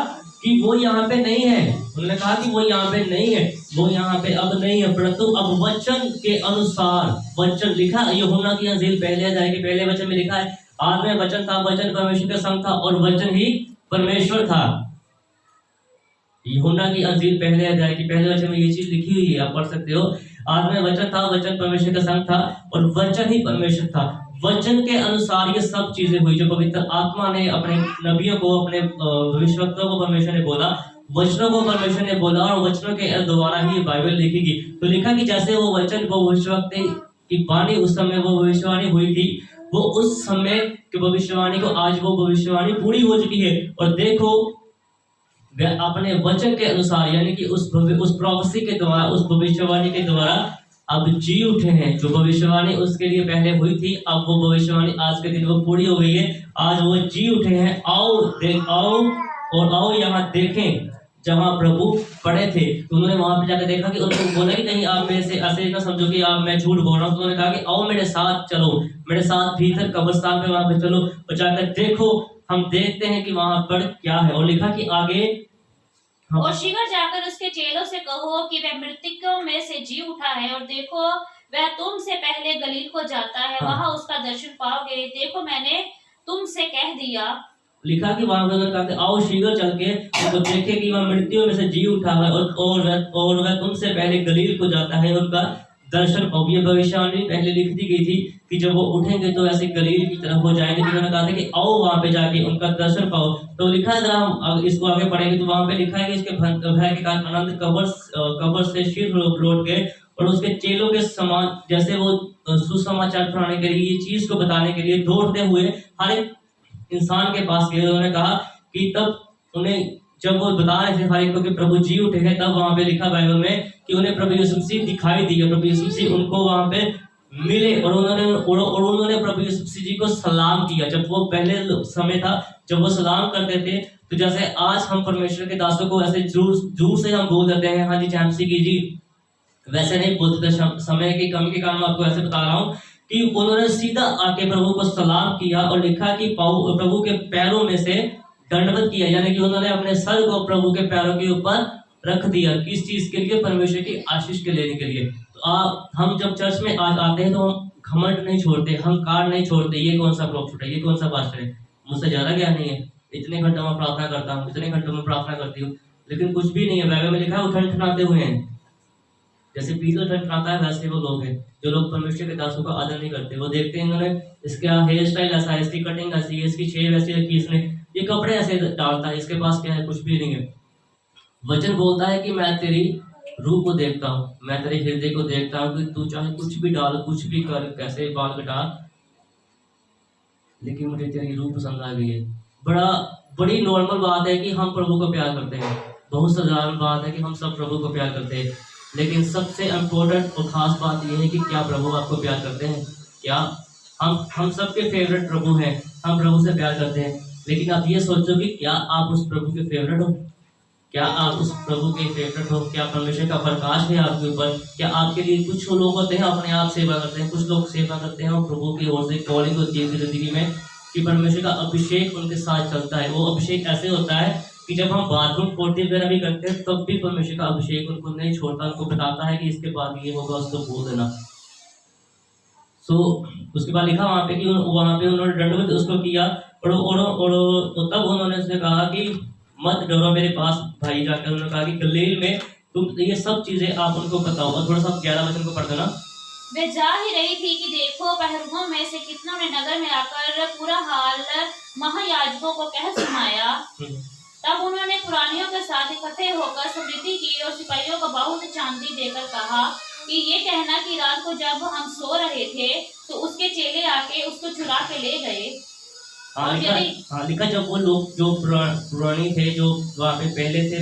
कि वो यहाँ पे नहीं है, उन्होंने कहा कि वो यहाँ पे नहीं है, वो यहाँ पे अब नहीं है, परंतु अब वचन के अनुसार, वचन लिखा यूहन्ना की अंजील पहले अध्याय के पहले वचन में लिखा है, आदि में वचन था, वचन परमेश्वर के संग था और वचन ही परमेश्वर था। यूहन्ना की अंजील पहले अध्याय की पहले वचन में ये चीज लिखी हुई है, आप पढ़ सकते हो। आदि में वचन था, वचन परमेश्वर के संग था और वचन ही परमेश्वर था। वचन के अनुसार ये सब चीजें हुई जो पवित्र आत्मा ने अपने नबियों को, अपने भविष्यवक्ताओं को परमेश्वर ने बोला, वचनों को परमेश्वर ने बोला और वचनों के द्वारा ही बाइबल लिखी गई। तो लिखा कि जैसे वो वचन, वो भविष्यवक्ता की वाणी उस समय वो भविष्यवाणी हुई थी, वो उस समय की भविष्यवाणी को आज वो भविष्यवाणी पूरी हो चुकी है। और देखो वे अपने वचन के अनुसार, यानी कि उस प्रोफेसी के द्वारा, उस भविष्यवाणी के द्वारा अब जी उठे हैं। जो भविष्यवाणी उसके लिए पहले हुई थी, अब वो भविष्यवाणी आज के दिन वो पूरी हो गई है। आज वो जी उठे हैं। आओ यहाँ देखें जहाँ प्रभु पड़े थे। तो उन्होंने वहां पे जाकर देखा कि उनको बोला कि नहीं आप मेरे से ऐसे ना समझो कि आप मैं झूठ बोल रहा हूँ। तो उन्होंने कहा कि आओ मेरे साथ चलो, मेरे साथ भीतर कब्रिस्तान पे वहां पे चलो और जाकर देखो, हम देखते हैं कि वहां पर क्या है। और लिखा कि आगे और शीघ्र जाकर उसके चेलों से कहो कि वह मृतकों में से जी उठा है और देखो वह तुमसे पहले गलील को जाता है, वहां उसका दर्शन पाओगे। देखो मैंने तुमसे कह दिया। लिखा कि वहां पर कहा कि आओ शीघ्र चल के तो देखे कि वह मृत्यु में से जी उठा है और वह तुमसे पहले गलील को जाता है, उनका दर्शन पाओ। ये भविष्यवाणी पहले लिख दी गई थी कि जब वो उठेंगे तो ऐसे गलील की तरफ हो जाएंगे। तो उन्होंने कहा था कि आओ वहां पे जाके उनका दर्शन पाओ। तो लिखा है, अगर हम इसको आगे पढ़ेंगे तो वहां पे लिखा है कि इसके भय के कारण अनंत कब्र से शीघ्र लौट गए और उसके चेलों के समान, जैसे वो सुसमाचार फैलाने के लिए, ये चीज को बताने के लिए दौड़ते हुए हर एक इंसान के पास गए। उन्होंने कहा कि तब उन्हें, जब वो बता रहे थे हर एक को कि प्रभु जी उठे हैं, तब वहां पे लिखा बाइबल में कि उन्हें प्रभु यीशु मसीह दिखाई दिए। प्रभु यीशु मसीह उनको वहां पे मिले और उन्होंने प्रभु यीशु मसीह जी को सलाम किया। जब वो पहले समय था जब वो सलाम करते थे, तो जैसे आज हम परमेश्वर के दासों को ऐसे जोर से हम बोल देते हैं, हाँ जी जय मसीह की जी, वैसे नहीं बोलते थे। समय की कमी के कारण आपको ऐसे बता रहा हूँ कि उन्होंने सीधा आके प्रभु को सलाम किया और लिखा कि प्रभु के पैरों में से दंडवत किया, यानी कि उन्होंने अपने सर को प्रभु के पैरों के ऊपर रख दिया। किस चीज के लिए? परमेश्वर की आशीष के लेने के लिए। तो हम जब चर्च में आज आते हैं तो हम घमंड नहीं छोड़ते, अहंकार नहीं छोड़ते, ये कौन सा प्रॉफिट है, ये कौन सा पास्टर है, मुझसे ज्यादा ज्ञान नहीं है, इतने घंटों में प्रार्थना करता हूँ, इतने घंटों में प्रार्थना करती हूँ, लेकिन कुछ भी नहीं है। बाइबल में लिखा है वो ठनठनाते हुए हैं। जैसे पीतल ठनठनाता है वैसे वो लोग हैं जो लोग परमेश्वर के दासों का आदर नहीं करते। वो देखते हैं इन्होंने इसका हेयर स्टाइल ऐसा है, इसकी कटिंग ऐसी है, इसकी शेव ऐसी है, कि इसने ये कपड़े ऐसे डालता है, इसके पास क्या है, कुछ भी नहीं है। वचन बोलता है कि मैं तेरी रूह को देखता हूँ, मैं तेरे हृदय को देखता हूँ, कि तू चाहे कुछ भी डाल, कुछ भी कर, कैसे बाल कटा, लेकिन मुझे तेरी रूह पसंद आ गई है। बड़ी नॉर्मल बात है कि हम प्रभु को प्यार करते हैं, बहुत साधारण बात है कि हम सब प्रभु को प्यार करते हैं, लेकिन सबसे इम्पोर्टेंट और खास बात यह है कि क्या प्रभु आपको प्यार करते हैं? क्या हम सबके फेवरेट प्रभु हैं, हम प्रभु से प्यार करते हैं, लेकिन आप ये सोचो कि क्या आप उस प्रभु के फेवरेट हो? क्या आप उस प्रभु के फेवरेट हो? क्या परमेश्वर का प्रकाश है आपके ऊपर? क्या आपके लिए कुछ लोग होते हैं अपने आप सेवा करते हैं, कुछ लोग सेवा करते हैं और प्रभु की ओर से कॉलिंग होती है जिंदगी में कि परमेश्वर का अभिषेक उनके साथ चलता है। वो अभिषेक ऐसे होता है कि जब हम बाथरूम पोटी वगैरह भी करते हैं तब भी परमेश्वर का अभिषेक उनको नहीं छोड़ता, उनको बताता है कि इसके बाद ये होगा, उसको बोल देना। उसके बाद लिखा वहां पे कि वहां पे उन्होंने दंडवत उसको किया और तब उन्होंने उसने कहा कि मत डरो मेरे पास भाई। जाकर उन्होंने कहा कि गलील में तुम ये सब चीजें आप उनको बताओ। और थोड़ा सा 11 वचन को पढ़ देना। वे जा ही रही थी कि देखो पहरुओं में से कितनों ने नगर में आकर पूरा हाल महायाजकों को कह सुनाया। तब उन्होंने पुरानियों के साथ इकट्ठे होकर स्मृति की और सिपाहियों को बहुत चांदी देकर कहा कि ये कहना कि रात को जब हम सो रहे थे तो उसके चेले आके उसको चुरा के ले गए। लिखा जब वो लोग जो पुरानी थे, जो वहाँ पे पहले से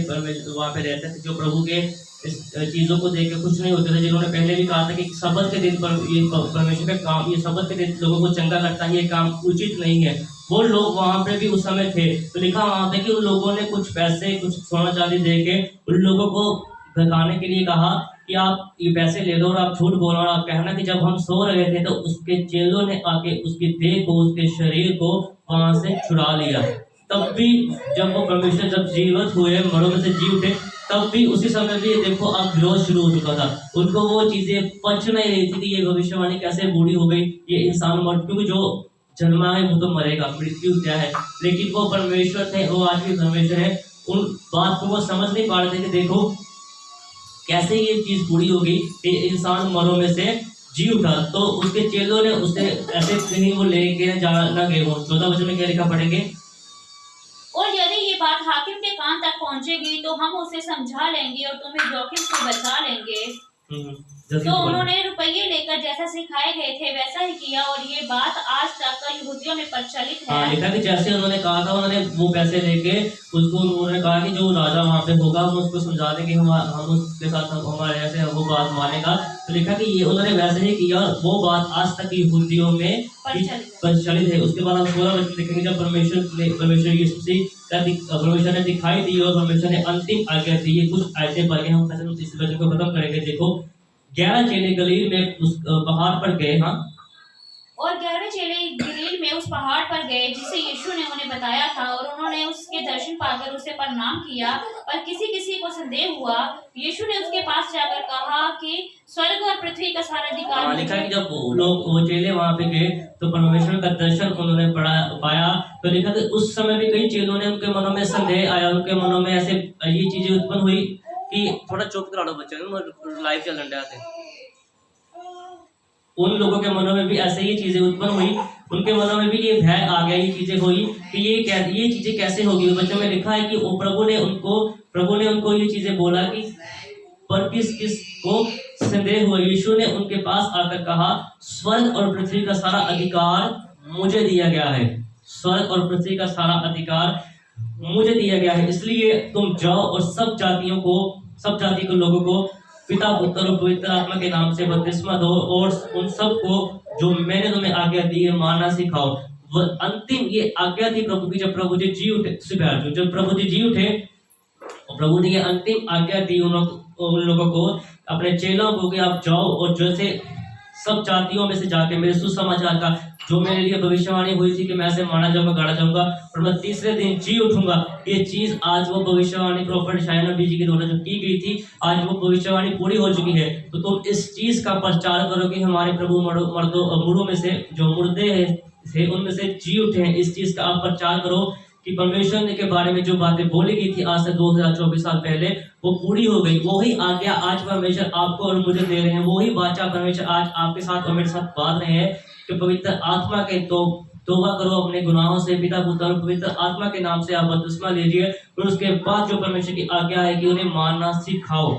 वहाँ पे रहते थे, जो प्रभु के इस चीजों को देख के कुछ नहीं होते थे, जिन्होंने पहले भी कहा था कि सबत के दिन पर ये परमेश्वर का काम, ये सबत के दिन लोगों को चंगा लगता है, ये काम उचित नहीं है, वो लोग वहां पे भी उस समय थे। तो लिखा वहां पे कि उन लोगों ने कुछ पैसे कुछ सोना चांदी दे के उन लोगों को भगाने के लिए कहा कि आप ये पैसे ले लो और आप झूठ बोलो और आप कहना कि जब हम सो रहे थे तो उसके चेलों ने आके उसकी देह को उसके शरीर को वहां से चुरा लिया। तब भी जब वो परमेश्वर जब जीवित हुए मरों में से जी उठे तब भी उसी समय भी देखो अब विरोध शुरू हो चुका था। उनको वो चीजें पच नहीं रही थी कि ये भविष्यवाणी कैसे बूढ़ी हो गई, ये इंसान मर, क्योंकि जो जन्मा है वो तो मरेगा, मृत्यु क्या है। लेकिन वो परमेश्वर थे, वो आज भी परमेश्वर है, उन बात को वो समझ नहीं पा रहे थे कि देखो कैसे ये चीज पूरी होगी कि इंसान मरों में से जी उठा। तो उसके चेलों ने उसे ऐसे कहीं वो लेके जाना गए। वो 14 वचन में क्या लिखा पढ़ेंगे? और यदि ये बात हाकिम के कान तक पहुंचेगी तो हम उसे समझा लेंगे और तुम्हें जोखिम से बचा लेंगे। तो उन्होंने रुपये लेकर जैसा सिखाए गए थे वैसा ही किया और ये बात आज तक यहूदियों में प्रचलित है। लिखा कि जैसे उन्होंने कहा था, उन्होंने वो पैसे लेके उसको उन्होंने कहा कि जो राजा वहाँ पे होगा हम उसको समझा देंगे, हम उसके साथ हमारे ऐसे वो बात मानेगा। तो लिखा कि ये उन्होंने वैसे ही किया और वो बात आज तक यहूदियों में प्रचलित है। उसके बाद हम 16 वचन देखेंगे, जब परमेश्वर यीशु मसीह परमेश्वर ने दिखाई दी और परमेश्वर ने अंतिम आज्ञा दी। ये कुछ आयतें पढ़ के हम इस वचन को खत्म करेंगे। देखो 11 चेले गलील में उस पहाड़ पर गए। हाँ, और 11 चेले गलील में उस पहाड़ पर गए जिसे यीशु ने उन्हें बताया था और उन्होंने उसके दर्शन पाकर उसे प्रणाम किया। पर किसी को संदेह हुआ। यीशु ने उसके पास जाकर कहा कि स्वर्ग और पृथ्वी का सारा अधिकार। लिखा कि जब वो चेले वहां पे गए तो परमेश्वर का दर्शन उन्होंने पाया। तो लिखा कि उस समय भी कई चेलों ने उनके मनों में संदेह आया, उनके मनों में ऐसे ये चीजें उत्पन्न हुई कि थोड़ा चुप करा दो बच्चे, लाइव चलन रहे थे। उन लोगों के मनों में भी ऐसे ही चीजें उत्पन्न हुई, उनके मनों में भी ये भय आ गया, ये चीजें हुई कि ये चीजें कैसे होगी। बच्चों में लिखा है कि वो प्रभु ने उनको ये चीजें बोला कि पर किस को संदेह हुआ। यीशु ने उनके पास आकर कहा, स्वर्ग और पृथ्वी का सारा अधिकार मुझे दिया गया है। स्वर्ग और पृथ्वी का सारा अधिकार मुझे दिया गया है, इसलिए तुम जाओ और सब जाति के लोगों को पिता पुत्र और पवित्र आत्मा के नाम से बपतिस्मा दो और उन सब को जो मैंने तुम्हें आज्ञा दी है मानना सिखाओ। वो अंतिम ये आज्ञा थी प्रभु की, जब प्रभु जी जी उठे, जब प्रभु जी जी उठे प्रभु ने ये अंतिम आज्ञा दी उन लोगों को, अपने चेलों को, कि आप जाओ और जैसे सब जातियों में से जाके मेरे सुसमाचार का जो मेरे लिए भविष्यवाणी हुई थी कि मैं ऐसे मारा जाऊंगा, गाड़ा जाऊंगा और मैं तीसरे दिन जी उठूंगा। ये चीज आज वो भविष्यवाणी प्रोफेट शायद नबी जी के द्वारा जो की गई थी, आज वो भविष्यवाणी पूरी हो चुकी है। तो तुम इस चीज का प्रचार करो कि हमारे प्रभु मुर्दों में से जो मुर्दे थे उनमें से जी उठे हैं। इस चीज का आप प्रचार करो कि परमेश्वर के बारे में जो बातें बोली गई थी आज से 2024 साल पहले वो पूरी हो गई। वही आज्ञा आज परमेश्वर आपको और मुझे दे रहे हैं, वही वाचा परमेश्वर आज आपके साथ और मेरे साथ बात रहे हैं कि पवित्र आत्मा के तौबा करो अपने गुनाहों से, पिता पुत्र और पवित्र आत्मा के नाम से आप बपतिस्मा लीजिए। और उसके बाद जो परमेश्वर की आज्ञा है कि उन्हें मानना सिखाओ,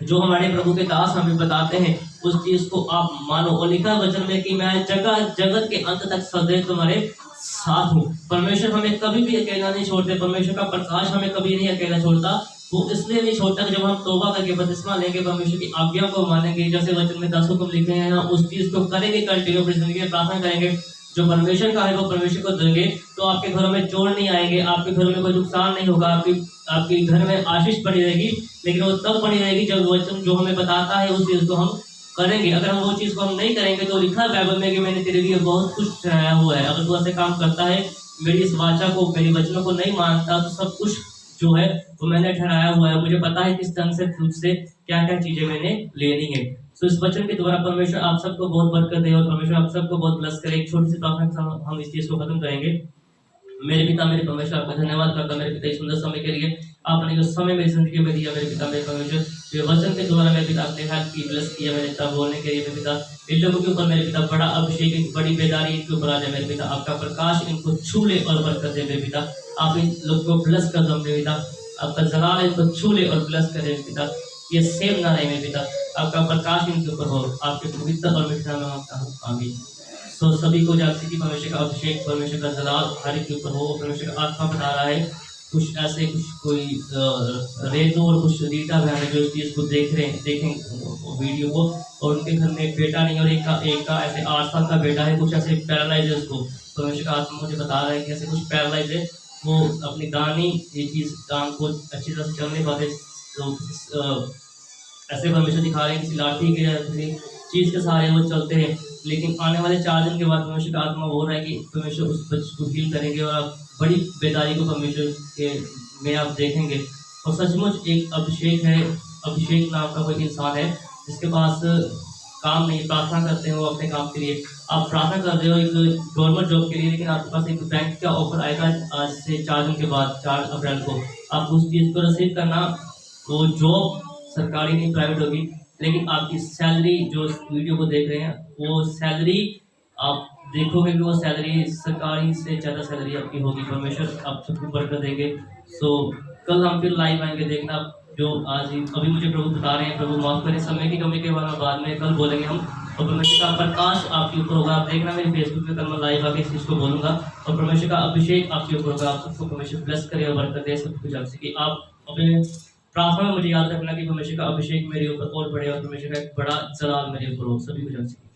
जो हमारे प्रभु के दास हमें बताते हैं उस चीज को आप मानो। और लिखा वचन में कि मैं जगत के अंत तक सदैव तुम्हारे साथ हूँ। परमेश्वर हमें कभी भी अकेला नहीं छोड़ते, परमेश्वर का प्रकाश हमें कभी नहीं अकेला छोड़ता। वो इसलिए नहीं छोड़ता कि जब हम तौबा करके बपतिस्मा लेंगे, परमेश्वर की आज्ञा को मानेंगे, जैसे वचन में 10 हुक्म लिखे हैं, हम उस चीज को करेंगे, कंटिन्यू अपनी जिंदगी में प्रार्थना करेंगे, जो परमेश्वर का है वो परमेश्वर को देंगे, तो आपके घरों में चोर नहीं आएंगे, आपके घरों में कोई नुकसान नहीं होगा, आपके घर में आशीष बनी रहेगी। लेकिन वो तब बनी रहेगी जब वचन जो हमें बताता है उस चीज को हम करेंगे। अगर हम वो चीज को हम नहीं करेंगे तो लिखा है बाइबल में कि मैंने तेरे लिए बहुत कुछ ठहराया हुआ है। अगर तू ऐसे काम करता है, मेरी इस वाचा को, मेरी वचनों को नहीं मानता, तो सब कुछ जो है वो मैंने ठहराया हुआ है। मुझे पता है किस ढंग से तुझसे क्या क्या चीजें मैंने लेनी है। तो इस वचन के द्वारा परमेश्वर आप सबको बहुत बरकत दे और परमेश्वर आप सबको बहुत ब्लेस करे। एक छोटी सी प्रार्थना के साथ हम इस चीज को खत्म करेंगे। मेरे पिता मेरे परमेश्वर, आपका धन्यवाद करता मेरे पिता इस सुंदर समय के लिए, आपने जो समय मेरी जिंदगी में दिया मेरे पिता मेरे परमेश्वर, ये वचन के द्वारा मेरे पिता अपने हाथ की ब्लेस किया मेरे पिता बोलने के लिए मेरे पिता, इन लोगों के ऊपर मेरे पिता बड़ा अभिषेक, बड़ी बेदारी इनके ऊपर आ जाए मेरे पिता, आपका प्रकाश इनको छू ले और बरकत दे मेरे पिता, आप इन लोग को ब्लेस कर दो मेरे पिता, आपका जलाल इनको छू ले और ब्लेस करे मेरे पिता, ये सेम ना रहे मेरे पिता, आपका प्रकाश इनके ऊपर हो, आपके पवित्र और मीठा नाम में मांगता हूं, आमीन। सो सभी को जागृति की परमेश्वर का अभिषेक, परमेश्वर का जलाल हर एक के ऊपर हो। परमेश्वर का आत्मा बता रहा है कुछ ऐसे, कुछ कोई रेतु और कुछ रीटा बहन जो इस चीज को देखें वीडियो को, और उनके घर में एक बेटा नहीं और एक का ऐसे 8 साल का बेटा है, कुछ ऐसे पैरालाइज है उसको। परमेश्वर का आत्मा मुझे बता रहा है कि ऐसे कुछ पैरालाइज है, वो अपनी दानी ये चीज़ काम को अच्छी तरह से चल नहीं पाते, तो ऐसे परमेश्वर दिखा रहे हैं किसी लाठी के या किसी चीज़ के सहारे वो चलते हैं, लेकिन आने वाले 4 दिन के बाद परमेश्वर का आत्मा बोल रहा है कि परमेश्वर उस बच्चे को हील करेंगे और आप बड़ी बेदारी को परमेश्वर के में आप देखेंगे। और सचमुच एक अभिषेक है, अभिषेक नाम का कोई इंसान है जिसके पास काम नहीं, प्रार्थना करते हैं वो अपने काम के लिए। आप प्रार्थना कर रहे हो एक गवर्नमेंट जॉब के लिए, लेकिन आपके पास एक बैंक का ऑफर आएगा आज से 4 दिन के बाद 4 अप्रैल को। आप उस चीज़ को रिसीव करना, वो जॉब सरकारी नहीं प्राइवेट होगी, लेकिन आपकी सैलरी जो वीडियो को देख रहे हैं वो सैलरी आप देखोगे कि वो सैलरी सरकारी से ज़्यादा सैलरी आपकी होगी। परमेश्वर आप सबको बरकत देंगे। सो कल हम फिर लाइव आएंगे, देखना जो आज ही अभी मुझे प्रभु बता रहे हैं। प्रभु माफ़ करें, समय की कमी के बारे में बाद में कल बोलेंगे हम। और परमेश्वर का प्रकाश आपके ऊपर होगा, आप देखना मेरे फेसबुक पे कल मैं लाइव आके इस चीज़ को बोलूँगा। और परमेश्वर का अभिषेक आपके ऊपर होगा, आप सबको परमेश्वर ब्लेस करे और बरकत दे सबको जल्द से कि आप अपने प्रार्थना में मुझे याद रखना कि परमेश्वर का अभिषेक मेरे ऊपर और बढ़े और परमेश्वर का एक बड़ा जलाल मेरे ऊपर हो, सभी को जल्द से।